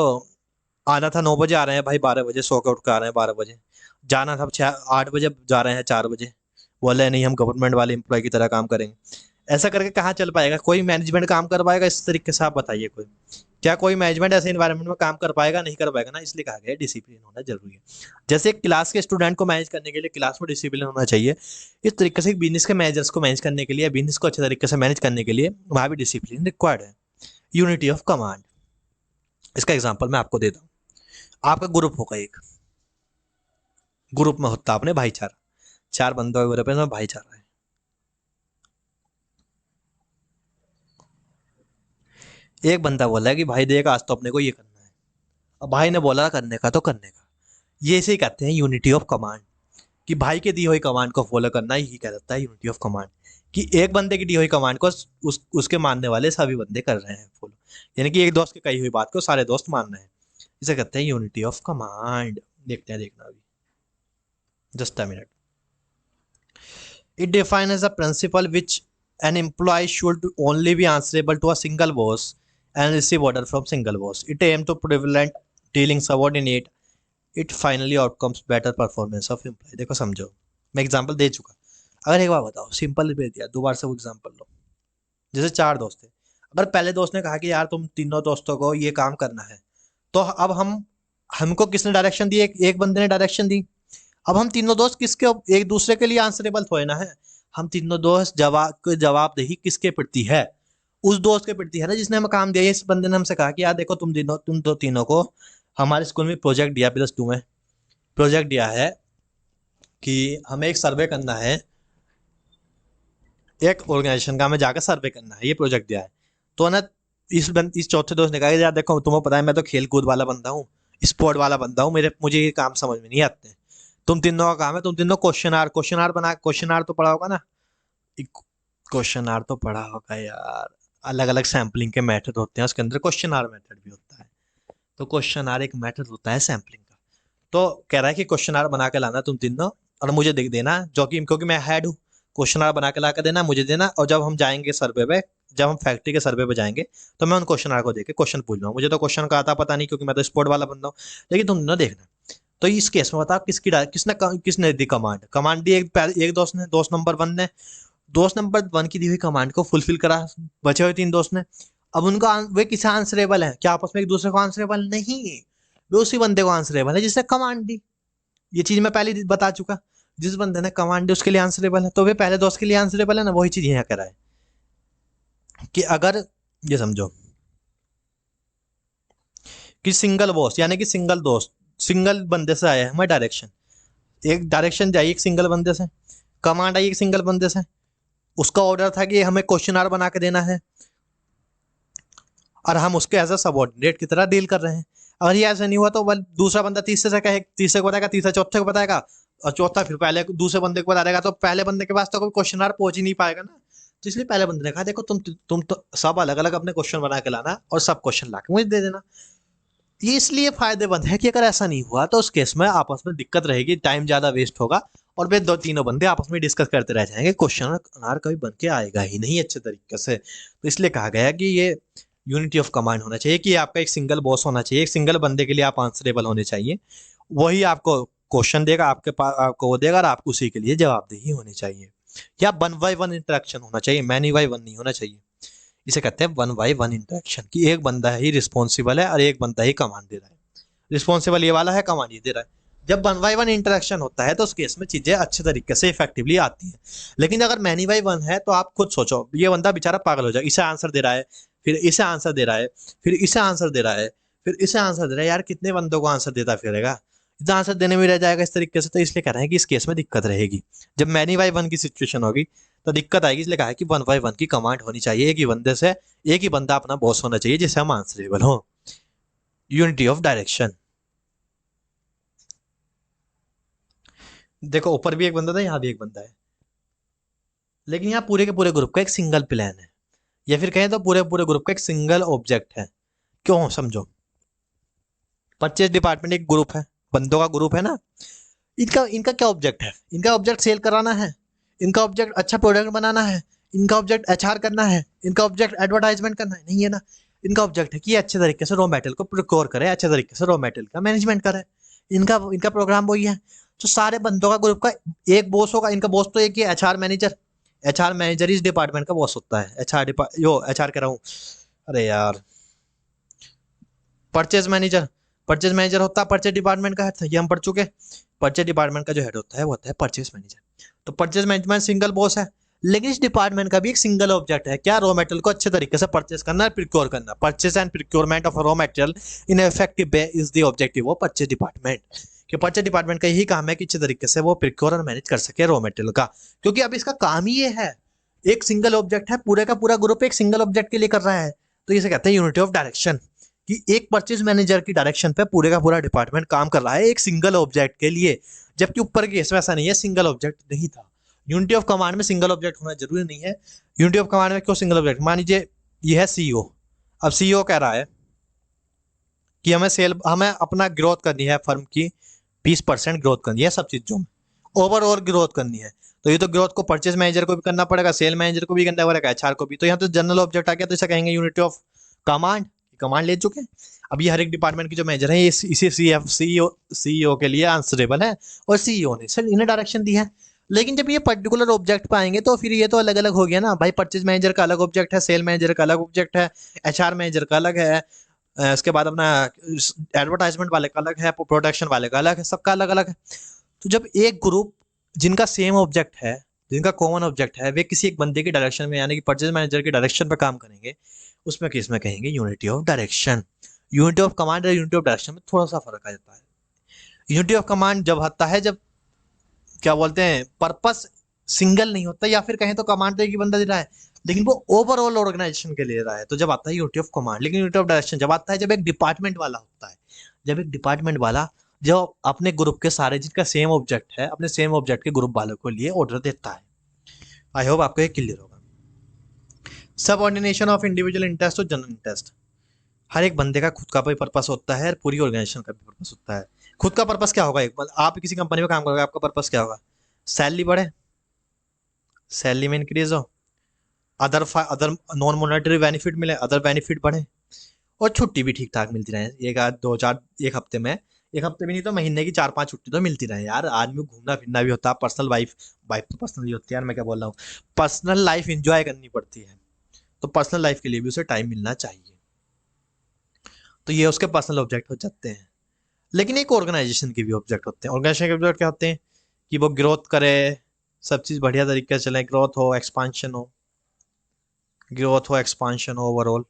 आना था 9 बजे आ रहे हैं भाई 12 बजे, सो के उठ के आ रहे हैं 12 बजे, जाना था 8 बजे जा रहे हैं 4 बजे, बोले नहीं हम गवर्नमेंट वाले एम्प्लॉय की तरह काम करेंगे। ऐसा करके कहाँ चल पाएगा? कोई मैनेजमेंट काम कर पाएगा इस तरीके से? आप बताइए कोई, क्या कोई मैनेजमेंट ऐसे इन्वायरमेंट में काम कर पाएगा? नहीं कर पाएगा ना, इसलिए कहा गया डिसिप्लिन होना जरूरी है। जैसे एक क्लास के स्टूडेंट को मैनेज करने के लिए क्लास में डिसिप्लिन होना चाहिए, इस तरीके से बिजनेस के मैनेजर्स को मैनेज करने के लिए, बिजनेस को अच्छे तरीके से मैनेज करने के लिए वहां भी डिसिप्लिन रिक्वायर्ड है। यूनिटी ऑफ कमांड, इसका एग्जाम्पल मैं आपको देता हूँ। आपका ग्रुप होगा, एक ग्रुप में होता है अपने भाईचारा, 4 बंदों के ग्रुप है इसमें भाईचारा है। एक बंदा बोला है कि भाई देख आज तो अपने को ये करना है, अब भाई ने बोला करने का तो करने का। ये इसे कहते हैं यूनिटी ऑफ कमांड, कि भाई के दी हुई कमांड को फॉलो करना ही कहलाता है यूनिटी ऑफ कमांड। कि एक बंदे की दी हुई कमांड को उसके मानने वाले सभी बंदे कर रहे हैं फॉलो, यानी कि एक दोस्त की कही हुई बात को सारे दोस्त मान रहे हैं, इसे कहते हैं यूनिटी ऑफ कमांड। देखते हैं, देखना अभी just a minute. It defines a principle which an employee should only be answerable to a single boss and receive order from single boss. It aims to prevent dealing subordinate. It finally outcomes better performance of employee। देखो समझो, मैं example दे चुका, अगर एक बार बताओ simple they दिया, दोबारा से वो एग्जांपल लो। जैसे 4 दोस्त थे, अगर पहले दोस्त ने कहा कि यार तुम तीनों दोस्तों को ये काम करना है, तो अब हमको किसने डायरेक्शन दी? एक बंदे ने डायरेक्शन दी। अब हम तीनों दोस्त किसके एक दूसरे के लिए आंसरेबल थोड़े ना है, हम तीनों दोस्त जवाबदेही किसके प्रति है? उस दोस्त के प्रति है ना जिसने हमें काम दिया। इस बंदे ने हमसे कहा कि यार देखो तुम दो तीनों को हमारे स्कूल में प्रोजेक्ट दिया, +2 में प्रोजेक्ट दिया है कि हमें एक सर्वे करना है, एक ऑर्गेनाइजेशन का हमें जाकर सर्वे करना है, ये प्रोजेक्ट दिया है। तो ना इस चौथे दोस्त ने कहा यार देखो तुम्हें पता है मैं तो खेल कूद वाला बंदा हूँ, स्पोर्ट वाला बंदा हूँ, मुझे ये काम समझ में नहीं आते, तुम तीनों का काम है, तुम तीनों क्वेश्चन आर तो पढ़ा होगा ना, क्वेश्चन आर तो पढ़ा होगा यार, अलग अलग सैम्पलिंग के मेथड होते हैं, उसके अंदर क्वेश्चन आर मेथड भी होता है। तो क्वेश्चन आर एक मेथड होता है सैम्पलिंग का। तो कह रहा है कि क्वेश्चन आर बना के लाना तुम तीनों और मुझे देख देना, जो कि क्योंकि मैं हेड हूँ, क्वेश्चन आर बना के ला के देना मुझे देना, और जब हम जाएंगे सर्वे पे, जब हम फैक्ट्री के सर्वे पे जाएंगे तो मैं उन क्वेश्चन आर को देख के क्वेश्चन पूछ लूँगा। मुझे तो क्वेश्चन का आता पता नहीं क्योंकि मैं तो स्पोर्ट वाला बंदा हूँ, लेकिन तुम ना देखना। तो इस केस में बताओ किसने दी कमांड? कमांड दी एक दोस्त ने, दोस्त नंबर 1 ने। दोस्त नंबर 1 की दी हुई कमांड को फुलफिल करा बचे हुए 3 दोस्त ने। अब उनका वे किसे आंसरेबल है? क्या आपस में एक दूसरे को आंसरेबल नहीं? वे उसी बंदे को आंसरेबल है जिसने कमांड दी। ये चीज मैं पहले बता चुका। जिस बंदे ने कमांड उसके लिए आंसरेबल है, तो वे पहले दोस्त के लिए आंसरेबल है ना। वही चीज यहाँ करा है कि अगर ये समझो कि सिंगल बॉस यानी कि सिंगल दोस्त सिंगल बंदे से आया है हमें डायरेक्शन, एक डायरेक्शन जाइए एक सिंगल बंदे से, कमांड आई एक सिंगल बंदे से, उसका ऑर्डर था कि हमें क्वेश्चन आर बना के देना है और हम उसके एज अ सबऑर्डिनेट की तरह डील कर रहे हैं। अगर ये ऐसा नहीं हुआ तो दूसरा बंदा तीसरे से कहे, तीसरे को बताएगा, तीसरा चौथे को बताएगा और चौथा फिर पहले दूसरे बंदे को बता देगा, तो पहले बंदे के पास तो कोई क्वेश्चन आर पहुंच ही नहीं पाएगा ना। तो इसलिए पहले बंदे ने कहा देखो तुम तो सब अलग अलग अपने क्वेश्चन बना के लाना और सब क्वेश्चन ला के मुझे दे देना। ये इसलिए फायदेमंद है कि अगर ऐसा नहीं हुआ तो उस केस में आपस में दिक्कत रहेगी, टाइम ज्यादा वेस्ट होगा और वे दो तीनों बंदे आपस में डिस्कस करते रह जाएंगे, क्वेश्चन आर कभी बन के आएगा ही नहीं अच्छे तरीके से। तो इसलिए कहा गया कि ये यूनिटी ऑफ कमांड होना चाहिए कि आपका एक सिंगल बॉस होना चाहिए, एक सिंगल बंदे के लिए आप आंसरेबल होने चाहिए, वही आपको क्वेश्चन देगा, आपके पास आपको वो देगा और आपको उसी के लिए जवाबदेही होनी चाहिए। या वन बाय वन इंटरेक्शन होना चाहिए, मैनी बाय वन नहीं होना चाहिए। इसे कहते हैं वन बाय वन इंटरेक्शन कि एक बंदा ही रिस्पॉन्सिबल है और एक बंदा ही कमांड दे रहा है। रिस्पॉन्सिबल ये वाला है, कमांड ये दे रहा है। जब वन बाय वन इंटरेक्शन होता है तो उस केस में चीजें अच्छे तरीके से इफेक्टिवली आती हैं। लेकिन अगर मैनी बाय वन है तो आप खुद सोचो, ये बंदा बेचारा पागल हो जाए, इसे आंसर दे रहा है, फिर इसे आंसर दे रहा है, फिर इसे आंसर दे रहा है, फिर इसे आंसर दे रहा है, यार कितने बंदों को आंसर देता फिरेगा, इतना आंसर देने में रह जाएगा इस तरीके से। तो इसलिए कह रहे हैं कि इस केस में दिक्कत रहेगी। जब मैनी बाय वन की सिचुएशन होगी तो दिक्कत आएगी, इसलिए कहा है कि वन बाय वन की कमांड होनी चाहिए, एक ही बंदे से एक ही बंदा अपना बॉस होना चाहिए जिससे हम आंसरेबल हो। यूनिटी ऑफ डायरेक्शन, देखो ऊपर भी एक बंदा था, यहाँ भी एक बंदा है, लेकिन यहाँ पूरे के पूरे ग्रुप का एक सिंगल प्लान है, या फिर कहें तो पूरे पूरे ग्रुप का एक सिंगल ऑब्जेक्ट है। क्यों समझो, परचेज डिपार्टमेंट एक ग्रुप है, बंदों का ग्रुप है ना। इनका इनका क्या ऑब्जेक्ट है, इनका ऑब्जेक्ट सेल कराना है, इनका ऑब्जेक्ट अच्छा प्रोडक्ट बनाना है, इनका ऑब्जेक्ट एचआर करना है, इनका ऑब्जेक्ट एडवर्टाइजमेंट करना है, नहीं है ना। इनका ऑब्जेक्ट है कि अच्छे तरीके से रॉ मेटेरियल को प्रोक्योर करे, अच्छे तरीके से रॉ मेटेरियल का मैनेजमेंट करे। इनका इनका प्रोग्राम वही है। तो सारे बंदों का ग्रुप का एक बॉस होगा, इनका बॉस तो एक ही एचआर मैनेजर। एचआर मैनेजर इस डिपार्टमेंट का बॉस होता है। एचआर कह रहा हूँ, अरे यार, परचेज मैनेजर, परचेज मैनेजर होता है परचेज डिपार्टमेंट का हेड, ये हम पढ़ चुके। परचेज डिपार्टमेंट का जो हेड होता है वो होता है परचेज मैनेजर। तो परचेज मैनेजमेंट सिंगल बॉस है, लेकिन इस डिपार्टमेंट का भी एक सिंगल ऑब्जेक्ट है, क्या, रॉ मटेरियल को अच्छे तरीके से परचेज करना, प्रिक्योर करना। Purchase and procurement of raw material in effective way is the objective of purchase department. कि परचेज डिपार्टमेंट का यही काम है कि अच्छे तरीके से वो प्रिक्योर और मैनेज कर सके रॉ मटेरियल का, क्योंकि अब इसका काम ही ये है, एक सिंगल ऑब्जेक्ट है, पूरे का पूरा ग्रुप एक सिंगल ऑब्जेक्ट के लिए कर रहा है। तो इसे कहते हैं यूनिटी ऑफ डायरेक्शन, कि एक परचेज मैनेजर की डायरेक्शन पे पूरे का पूरा डिपार्टमेंट काम कर रहा है एक सिंगल ऑब्जेक्ट के लिए। जबकि ऊपर के केस में ऐसा नहीं है, सिंगल ऑब्जेक्ट नहीं था। यूनिटी ऑफ कमांड में सिंगल ऑब्जेक्ट होना जरूरी नहीं है। यूनिटी ऑफ कमांड में क्यों सिंगल ऑब्जेक्ट, मान लीजिए ये है सीईओ। अब सीईओ कह रहा है कि हमें अपना ग्रोथ करनी है, फर्म की 20% ग्रोथ करनी है सब चीजों में, ओवरऑल ग्रोथ करनी है। तो ये तो ग्रोथ को परचेज मैनेजर को भी करना पड़ेगा, सेल मैनेजर को भी करना पड़ेगा, एचआर को भी। तो यहाँ तो जनरल ऑब्जेक्ट आ गया, तो इसे कहेंगे यूनिटी ऑफ कमांड। कमांड ले चुके हैं। अब ये हर एक डिपार्टमेंट के जो मैनेजर है, ये इसी सीईओ के लिए आंसरेबल है और सीईओ ने सर इन्हें डायरेक्शन दी है। लेकिन जब ये पर्टिकुलर ऑब्जेक्ट पाएंगे तो फिर ये तो अलग अलग हो गया ना भाई। परचेज मैनेजर का अलग ऑब्जेक्ट है, सेल मैनेजर का अलग ऑब्जेक्ट है, एचआर मैनेजर का अलग है, इसके बाद अपना एडवर्टाइजमेंट वाले का अलग है, प्रोडक्शन वाले का अलग है, सबका अलग अलग है। तो जब एक ग्रुप जिनका सेम ऑब्जेक्ट है, जिनका कॉमन ऑब्जेक्ट है, वे किसी एक बंदे की डायरेक्शन में यानी कि परचेज मैनेजर की डायरेक्शन पर काम करेंगे, उसमें केस में कहेंगे unity of direction. Unity of command और यूनिटी ऑफ डायरेक्शन में थोड़ा सा फर्क आ जाता है। यूनिटी ऑफ कमांड जब आता है जब क्या बोलते हैं पर्पस सिंगल नहीं होता, या फिर कहें तो कमांड तो एक ही बंदा दे रहा है लेकिन वो ओवरऑल ऑर्गेनाइजेशन के लिए दे रहा है, तो जब आता है यूनिटी ऑफ कमांड। लेकिन यूनिटी ऑफ डायरेक्शन जब आता है जब एक डिपार्टमेंट वाला होता है, जब एक डिपार्टमेंट वाला जो अपने ग्रुप के सारे जिनका सेम ऑब्जेक्ट है अपने सेम ऑब्जेक्ट के ग्रुप वालों को लिए ऑर्डर देता है। आई होप आपको ये क्लियर होगा। सबऑर्डिनेशन ऑफ इंडिविजुअल इंटरेस्ट और जनरल इंटरेस्ट, हर एक बंदे का खुद का भी पर्पस होता है, पूरी ऑर्गेनाइजेशन का भी पर्पस होता है। खुद का पर्पस क्या होगा, एक आप किसी कंपनी में काम करोगे, आपका पर्पस क्या होगा, सैलरी बढ़े, सैलरी में इंक्रीज हो, अदर नॉन मॉनेटरी बेनिफिट मिले, अदर बेनिफिट बढ़े, और छुट्टी भी ठीक ठाक मिलती रहे, एक आध दो चार, एक हफ्ते में, एक हफ्ते भी नहीं तो महीने की 4-5 छुट्टी तो मिलती रहे यार। आदमी को घूमना फिरना भी होता है, पर्सनल वाइफ वाइफ तो पर्सनल ही होती है यार, मैं क्या बोल रहा हूँ, पर्सनल लाइफ इंजॉय करनी पड़ती है, तो पर्सनल लाइफ के लिए भी उसे टाइम मिलना चाहिए। तो ये उसके पर्सनल ऑब्जेक्ट हो जाते हैं। लेकिन एक ऑर्गेनाइजेशन के भी ऑब्जेक्ट होते हैं। ऑर्गेनाइजेशन के ऑब्जेक्ट क्या होते हैं कि वो ग्रोथ करे, सब चीज़ बढ़िया तरीके से चले, ग्रोथ हो एक्सपांशन हो ओवरऑल।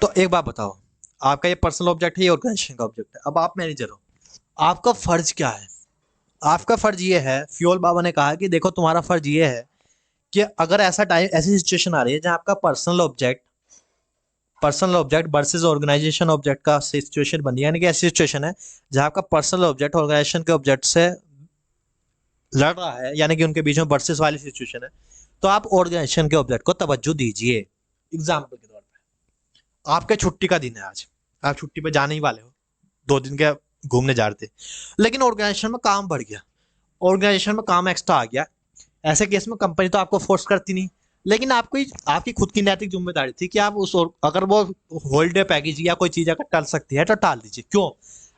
तो एक बात बताओ, आपका ये पर्सनल ऑब्जेक्ट है, ये ऑर्गेनाइजेशन का ऑब्जेक्ट है। अब आप मैनेजर हो, आपका फर्ज क्या है? आपका फर्ज ये है, फ्योल बाबा ने कहा कि देखो तुम्हारा फर्ज ये है कि अगर ऐसी सिचुएशन आ रही है जहां आपका personal object versus organisation object का सिचुएशन बनी है, यानी कि ऐसी सिचुएशन है जहां आपका पर्सनल ऑब्जेक्ट ऑर्गेनाइजेशन के ऑब्जेक्ट से लड़ रहा है, यानी कि उनके बीच में वर्सेस वाली सिचुएशन है, तो आप ऑर्गेनाइजेशन के ऑब्जेक्ट को तवज्जो दीजिए। एग्जाम्पल के तौर पर, आपके छुट्टी का दिन है आज, आप छुट्टी पे जाने ही वाले हो, 2 दिन के घूमने जा रहे थे, लेकिन ऑर्गेनाइजेशन में काम बढ़ गया, ऑर्गेनाइजेशन में काम एक्स्ट्रा आ गया। ऐसे केस में कंपनी तो आपको फोर्स करती नहीं, लेकिन आपको आपकी खुद की नैतिक जिम्मेदारी थी कि आप अगर वो हॉलीडे पैकेज या कोई चीज अगर टाल सकती है तो टाल दीजिए। क्यों?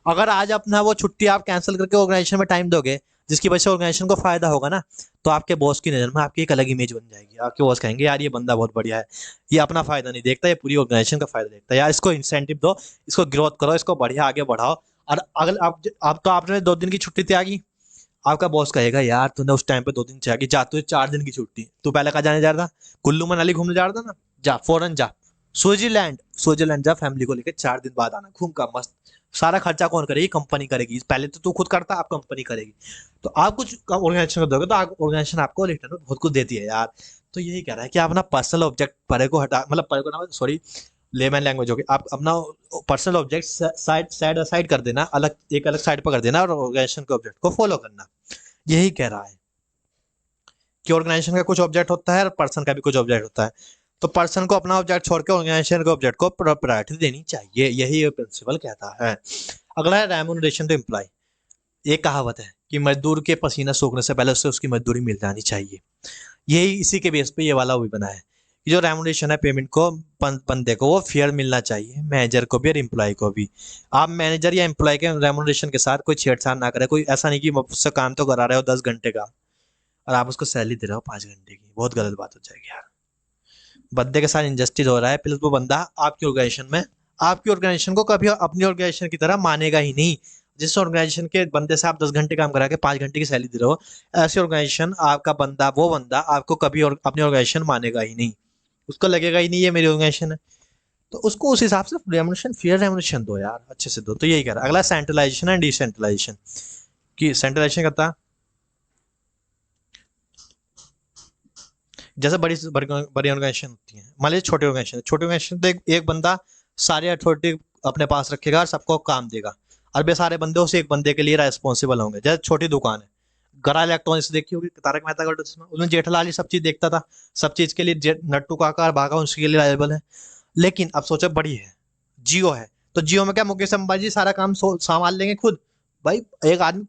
अगर आज अपना वो छुट्टी आप कैंसिल करके ऑर्गेनाइजेशन में टाइम दोगे, जिसकी वजह से ऑर्गेनाइजेशन को फायदा होगा ना, तो आपके बॉस की नज़र में आपकी एक अलग इमेज बन जाएगी। आपके बॉस कहेंगे यार ये बंदा बहुत बढ़िया है, ये अपना फायदा नहीं देखता, ये पूरी ऑर्गेनाइजेशन का फायदा देखता है, यार इसको इंसेंटिव दो, इसको ग्रोथ करो, इसको बढ़िया आगे बढ़ाओ। और अगर आप तो आपने 2 दिन की छुट्टी त्यागी, आपका बॉस कहेगा यार तूने उस टाइम पे 2 दिन चाहिए, जा तुझे 4 दिन की छुट्टी, तू पहले कहाँ जाने जा रहा था? कुल्लू मनाली घूमने जा रहा था ना, जा फौरन जा स्विट्जरलैंड, स्विट्जरलैंड जा, फैमिली को लेकर 4 दिन बाद आना, घूम का मस्त। सारा खर्चा कौन करेगी? कंपनी करेगी। पहले तो तू खुद करता, अब कंपनी करेगी। तो आप कुछ ऑर्गेनाइजेशन को दोगे तो ऑर्गेनाइजेशन आपको रिटर्न में बहुत कुछ देती है यार। तो यही कह रहा है कि आप अपना पर्सनल ऑब्जेक्ट परे को हटा, मतलब परे को ना, सॉरी, लेमैन लैंग्वेज होगी, आप अपना personal object side side side कर देना, एक अलग साइड पर कर देना, और ऑर्गेनाइजेशन के ऑब्जेक्ट को फॉलो करना। यही कह रहा है कि ऑर्गेनाइजेशन का कुछ ऑब्जेक्ट होता है और पर्सन का भी कुछ ऑब्जेक्ट होता है। तो पर्सन को अपना ऑब्जेक्ट छोड़ के ऑर्गेनाइजेशन के ऑब्जेक्ट को प्रायोरिटी देनी चाहिए, यही प्रिंसिपल कहता है। अगला है रेम्यूनरेशन टू एम्प्लॉय। एक कहावत है कि मजदूर के पसीना सूखने से पहले उससे उसकी मजदूरी मिल जानी चाहिए। यही इसी के बेस पे ये वाला भी बना है कि जो रेम्यूनरेशन है पेमेंट को, बंदे को वो फेयर मिलना चाहिए, मैनेजर को भी और एम्प्लॉय को भी। आप मैनेजर या एम्प्लॉय के रेम्यूनरेशन के साथ कोई छेड़छाड़ ना करें। कोई ऐसा नहीं कि मुझसे काम तो करा रहे हो 10 घंटे का और आप उसको सैलरी दे रहे हो 5 घंटे की, बहुत गलत बात हो जाएगी यार। बंदे के साथ इंजस्टिस हो रहा है, प्लस वो बंदा आपकी ऑर्गेनाइजेशन को कभी अपनी ऑर्गेनाइजेशन की तरह मानेगा ही नहीं। जिस ऑर्गेनाइजेशन के बंदे से आप 10 घंटे काम करा के 5 घंटे की सैलरी दे रहे हो, ऐसी ऑर्गेनाइजेशन आपका बंदा, वो बंदा आपको कभी और अपनी ऑर्गेनाइजेशन मानेगा ही नहीं। उसको लगेगा ही नहीं ये मेरी ऑर्गेनाइजेशन है। तो उसको उस हिसाब से रेमुनेशन, फेयर रेमुनेशन दो यार, अच्छे से दो। तो यही कह रहा है। अगला सेंट्रलाइजेशन एंड डिसेंट्रलाइजेशन। कि सेंट्रलाइजेशन करता है जैसे बड़ी बड़ी ऑर्गेनाइजेशन होती है, मान लीजिए छोटे ऑर्गेनाइजेशन तो एक बंदा सारी अथॉरिटी अपने पास रखेगा और सबको काम देगा, और वे सारे बंदे उस एक बंदे के लिए रेस्पॉन्सिबल होंगे। जैसे छोटी दुकान है, गरा इलेक्ट्रॉनिक्स देखी होगी, तारक मेहता का उल्टा चश्मा, उसमें जेठालाल ही सब चीज देखता था, सब चीज के लिए नट्टू का आकार भागा उसके लिए लायबल है। लेकिन अब सोचो बड़ी है, जियो है, तो जियो में क्या मुकेश अंबानी जी सारा काम संभाल लेंगे खुद? भाई एक आदमी,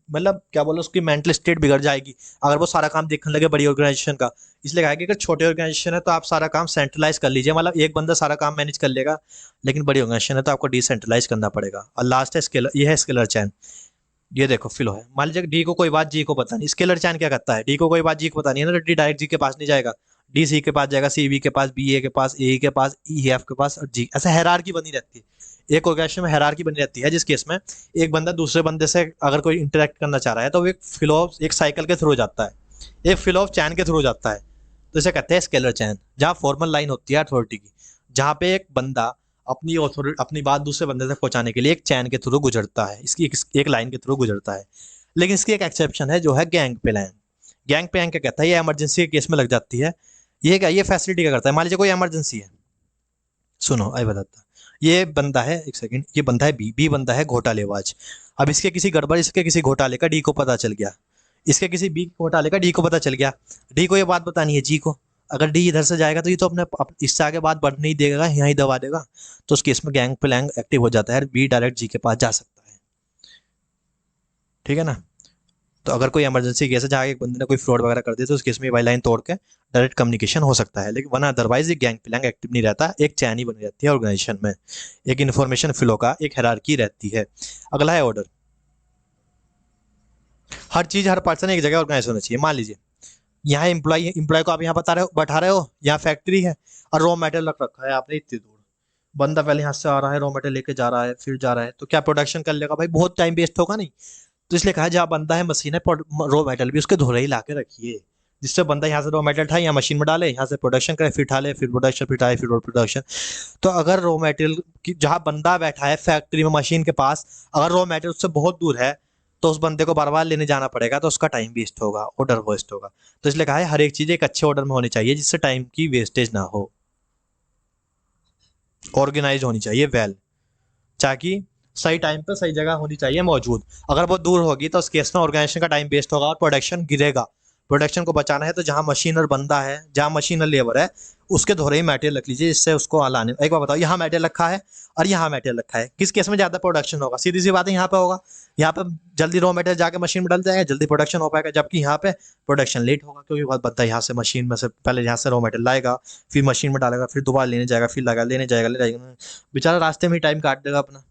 मतलब क्या बोलो, उसकी मेंटल स्टेट बिगड़ जाएगी अगर वो सारा काम देखने लगे बड़ी ऑर्गेनाइजेशन का। इसलिए कहा कि अगर छोटे ऑर्गेनाइजेशन है तो आप सारा काम सेंट्रलाइज कर लीजिए, मतलब एक बंदा सारा काम मैनेज कर लेगा। लेकिन बड़ी ऑर्गेनाइजेशन है तो आपको डिसेंट्रलाइज करना पड़ेगा। और लास्ट है स्केलर, ये है स्केलर चैन। ये देखो फिलो है, मान लीजिए डी को कोई बात जी को पता नहीं, स्केलर चैन क्या करता है? डी को कोई बात जी को पता नहीं है ना, तो डी डायरेक्ट जी के पास नहीं जाएगा, डी सी के पास जाएगा, सी बी के पास, बी ए के पास, ए के पास, ई एफ के पास, और जी। ऐसे हैरारकी बनी रहती है, एक ऑर्गेनाइजेशन में हैरारकी बनी रहती है, जिस केस में एक बंदा दूसरे बंदे से अगर कोई इंटरेक्ट करना चाह रहा है तो वो एक फ्लो, एक साइकिल के थ्रू जाता है, एक फ्लो ऑफ चैन के थ्रू जाता है। तो इसे कहते हैं स्केलर चैन, जहाँ फॉर्मल लाइन होती है अथॉरिटी की, जहाँ पे एक बंदा अपनी बात दूसरे बंदे तक पहुंचाने के लिए एक चैन के थ्रू गुजरता है, इसकी एक लाइन के थ्रू गुजरता है। लेकिन इसकी एक एक्सेप्शन है जो है गैंग प्लैंक। गैंग प्लैंक क्या कहता है? ये इमरजेंसी के केस में लग जाती है। ये क्या, ये फैसिलिटी क्या करता है? मान लीजिए कोई इमरजेंसी है, सुनो आई बताता। ये बंदा है, एक सेकंड, ये बंदा है बी बंदा है घोटालेबाज। अब इसके किसी घोटाले का डी को पता चल गया, इसके किसी बी घोटाले का डी को पता चल गया। डी को ये बात बतानी है जी को। अगर डी इधर से जाएगा तो ये तो इससे आगे बात बढ़ नहीं देगा, यहाँ ही दबा देगा। तो उस केस में गैंग प्लैंक एक्टिव हो जाता है, बी डायरेक्ट जी के पास जा सकता है। ठीक है ना? तो अगर कोई इमरजेंसी केस है जहाँ एक बंदे ने कोई फ्रॉड वगैरह कर दिया, तो उस केस में वाई लाइन तोड़ के डायरेक्ट कम्युनिकेशन हो सकता है। लेकिन वरना अदरवाइज ये गैंग प्लैंक एक्टिव नहीं रहता, एक चैन ही बनी रहती है ऑर्गेनाइजेशन में, एक इन्फॉर्मेशन फ्लो का एक हायरार्की रहती है। अगला है ऑर्डर। हर चीज, हर पर्सन एक जगह ऑर्गेनाइज होना चाहिए। मान लीजिए यहाँ एम्प्लॉय को आप यहाँ बैठा रहे हो, यहाँ फैक्ट्री है और रॉ मेटेरियल रख रखा है आपने इतनी दूर। बंदा पहले यहाँ से आ रहा है, रॉ मेटेरियल लेके जा रहा है, फिर जा रहा है, तो क्या प्रोडक्शन कर लेगा भाई? बहुत टाइम वेस्ट होगा नहीं? तो इसलिए कहा जहाँ बंदा है मशीन है, रॉ मेटल भी उसके धोरे ही ला के रखिए, जिससे बंदा यहाँ से रॉ मेटल उठाए, यहाँ मशीन में डाले, यहाँ से प्रोडक्शन करे, फिर डाले, फिर प्रोडक्शन, फिर डाले, फिर प्रोडक्शन। तो अगर रॉ मेटेरियल की जहाँ बंदा बैठा है फैक्ट्री में मशीन के पास, अगर रॉ मेटेरियल उससे बहुत दूर है, तो उस बंदे को बार बार लेने जाना पड़ेगा, तो उसका टाइम वेस्ट होगा, ऑर्डर वेस्ट होगा। तो इसलिए कहा है हर एक चीज़ एक अच्छे ऑर्डर में होनी चाहिए, जिससे टाइम की वेस्टेज ना हो, ऑर्गेनाइज होनी चाहिए वेल, ताकि सही टाइम पे सही जगह होनी चाहिए मौजूद। अगर वो दूर होगी तो उस केस में ऑर्गेनाइजेशन का टाइम वेस्ट होगा और प्रोडक्शन गिरेगा। प्रोडक्शन को बचाना है तो जहाँ मशीन और बंदा है, जहाँ मशीन और लेबर है, उसके धोरे ही मटेरियल रख लीजिए, जिससे उसको लाने। एक बार बताओ, यहाँ मटेरियल रखा है और यहाँ मटेरियल रखा है, किस केस में ज़्यादा प्रोडक्शन होगा? सीधी सी बात है, यहाँ पे होगा। यहाँ पे जल्दी रॉ मटेरियल जाके मशीन में डल जाएगा, जल्दी प्रोडक्शन हो पाएगा, जबकि यहाँ पे प्रोडक्शन लेट होगा, क्योंकि बहुत बंदा यहाँ से मशीन में से पहले यहाँ से रॉ मटेरियल लाएगा, फिर मशीन में डालेगा, फिर दोबारा लेने जाएगा, फिर लगा लेने जाएगा, ले जाएगा, बेचारा रास्ते में ही टाइम काट देगा अपना।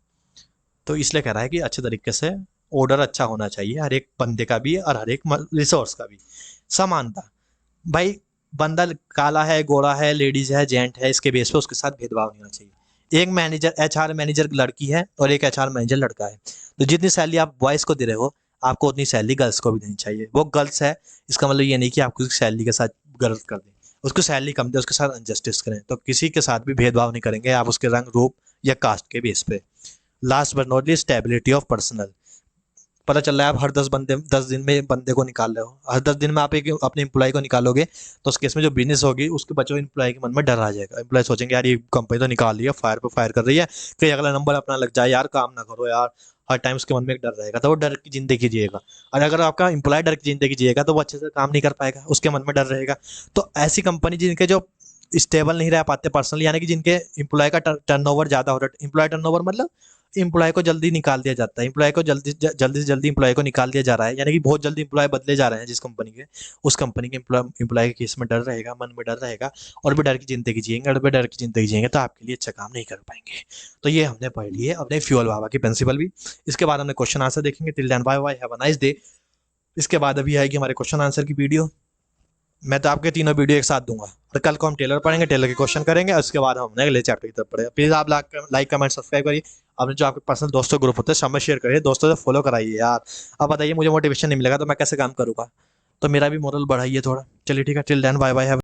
तो इसलिए कह रहा है कि अच्छे तरीके से ऑर्डर अच्छा होना चाहिए, हर एक बंदे का भी और हर एक रिसोर्स का भी, समानता। भाई बंदा काला है, गोरा है, लेडीज है, जेंट है, इसके बेस पे उसके साथ भेदभाव नहीं होना चाहिए। एक मैनेजर, एचआर मैनेजर लड़की है और एक एचआर मैनेजर लड़का है, तो जितनी सैलरी आप बॉयज़ को दे रहे हो, आपको उतनी सैलरी गर्ल्स को भी देनी चाहिए। वो गर्ल्स है, इसका मतलब ये नहीं कि आपको उसकी सैलरी के साथ गलत कर दें, उसको सैलरी कम दे, उसके साथ अनजस्टिस करें। तो किसी के साथ भी भेदभाव नहीं करेंगे आप उसके रंग, रूप या कास्ट के बेस पे। Last but not least, stability of personal. पता चल रहा है आप हर 10 दिन में बंदे को निकाल रहे हो, हर 10 दिन में आप एक अपने एम्प्लॉय को निकालोगे, तो उस केस में जो बिजनेस होगी उसके बच्चों एम्प्लॉय के मन में डर आ जाएगा। एम्प्लॉय सोचेंगे यार ये कंपनी तो निकाल रही है, फायर पे फायर कर रही है, कहीं अगला नंबर अपना लग जाए, यार काम ना करो यार। हर टाइम उसके मन में एक डर रहेगा, तो वो डर की जिंदगी जिएगा। और अगर आपका एम्प्लॉय डर की जिंदगी जिएगा तो वो अच्छे से काम नहीं कर पाएगा, उसके मन में डर रहेगा। तो ऐसी कंपनी जिनके जो स्टेबल नहीं रह पाते पर्सनली, यानी कि जिनके एम्प्लॉय का टर्नओवर ज़्यादा हो रहा है। एम्प्लॉय टर्नओवर मतलब एम्प्लॉय को जल्दी निकाल दिया जाता है, एम्प्लॉय को जल्दी से जल्दी एम्प्लॉय को निकाल दिया जा रहा है, यानी कि बहुत जल्दी एम्प्लॉय बदले जा रहे हैं जिस कंपनी के, उस कंपनी के एम्प्लॉय के केस में डर रहेगा, मन में डर रहेगा, और भी डर की जिंदगी जिएंगे, और भी डर की जिंदगी जिएंगे, तो आपके लिए अच्छा काम नहीं कर पाएंगे। तो ये हमने पढ़ लिए अपने फ्यूल बाबा की प्रिंसिपल भी। इसके बाद हमने क्वेश्चन आंसर देखेंगे। Till then bye bye, have a nice day. इसके बाद अभी आएगी हमारे क्वेश्चन आंसर की वीडियो। मैं तो आपके तीनों वीडियो एक साथ दूंगा, और कल को हम टेलर पढ़ेंगे, टेलर के क्वेश्चन करेंगे, और उसके बाद हम अगले चैप्टर की तरफ पढ़ेंगे। प्लीज़ आप लाइक कमेंट सब्सक्राइब करिए। आपने जो आपके पर्सनल दोस्तों ग्रुप होते हैं सब में शेयर करिए, दोस्तों से फॉलो कराइए यार। अब बताइए, मुझे मोटिवेशन नहीं मिलेगा तो मैं कैसे काम करूँगा? तो मेरा भी मोरल बढ़ाइए थोड़ा। चलिए ठीक है, till then bye bye, have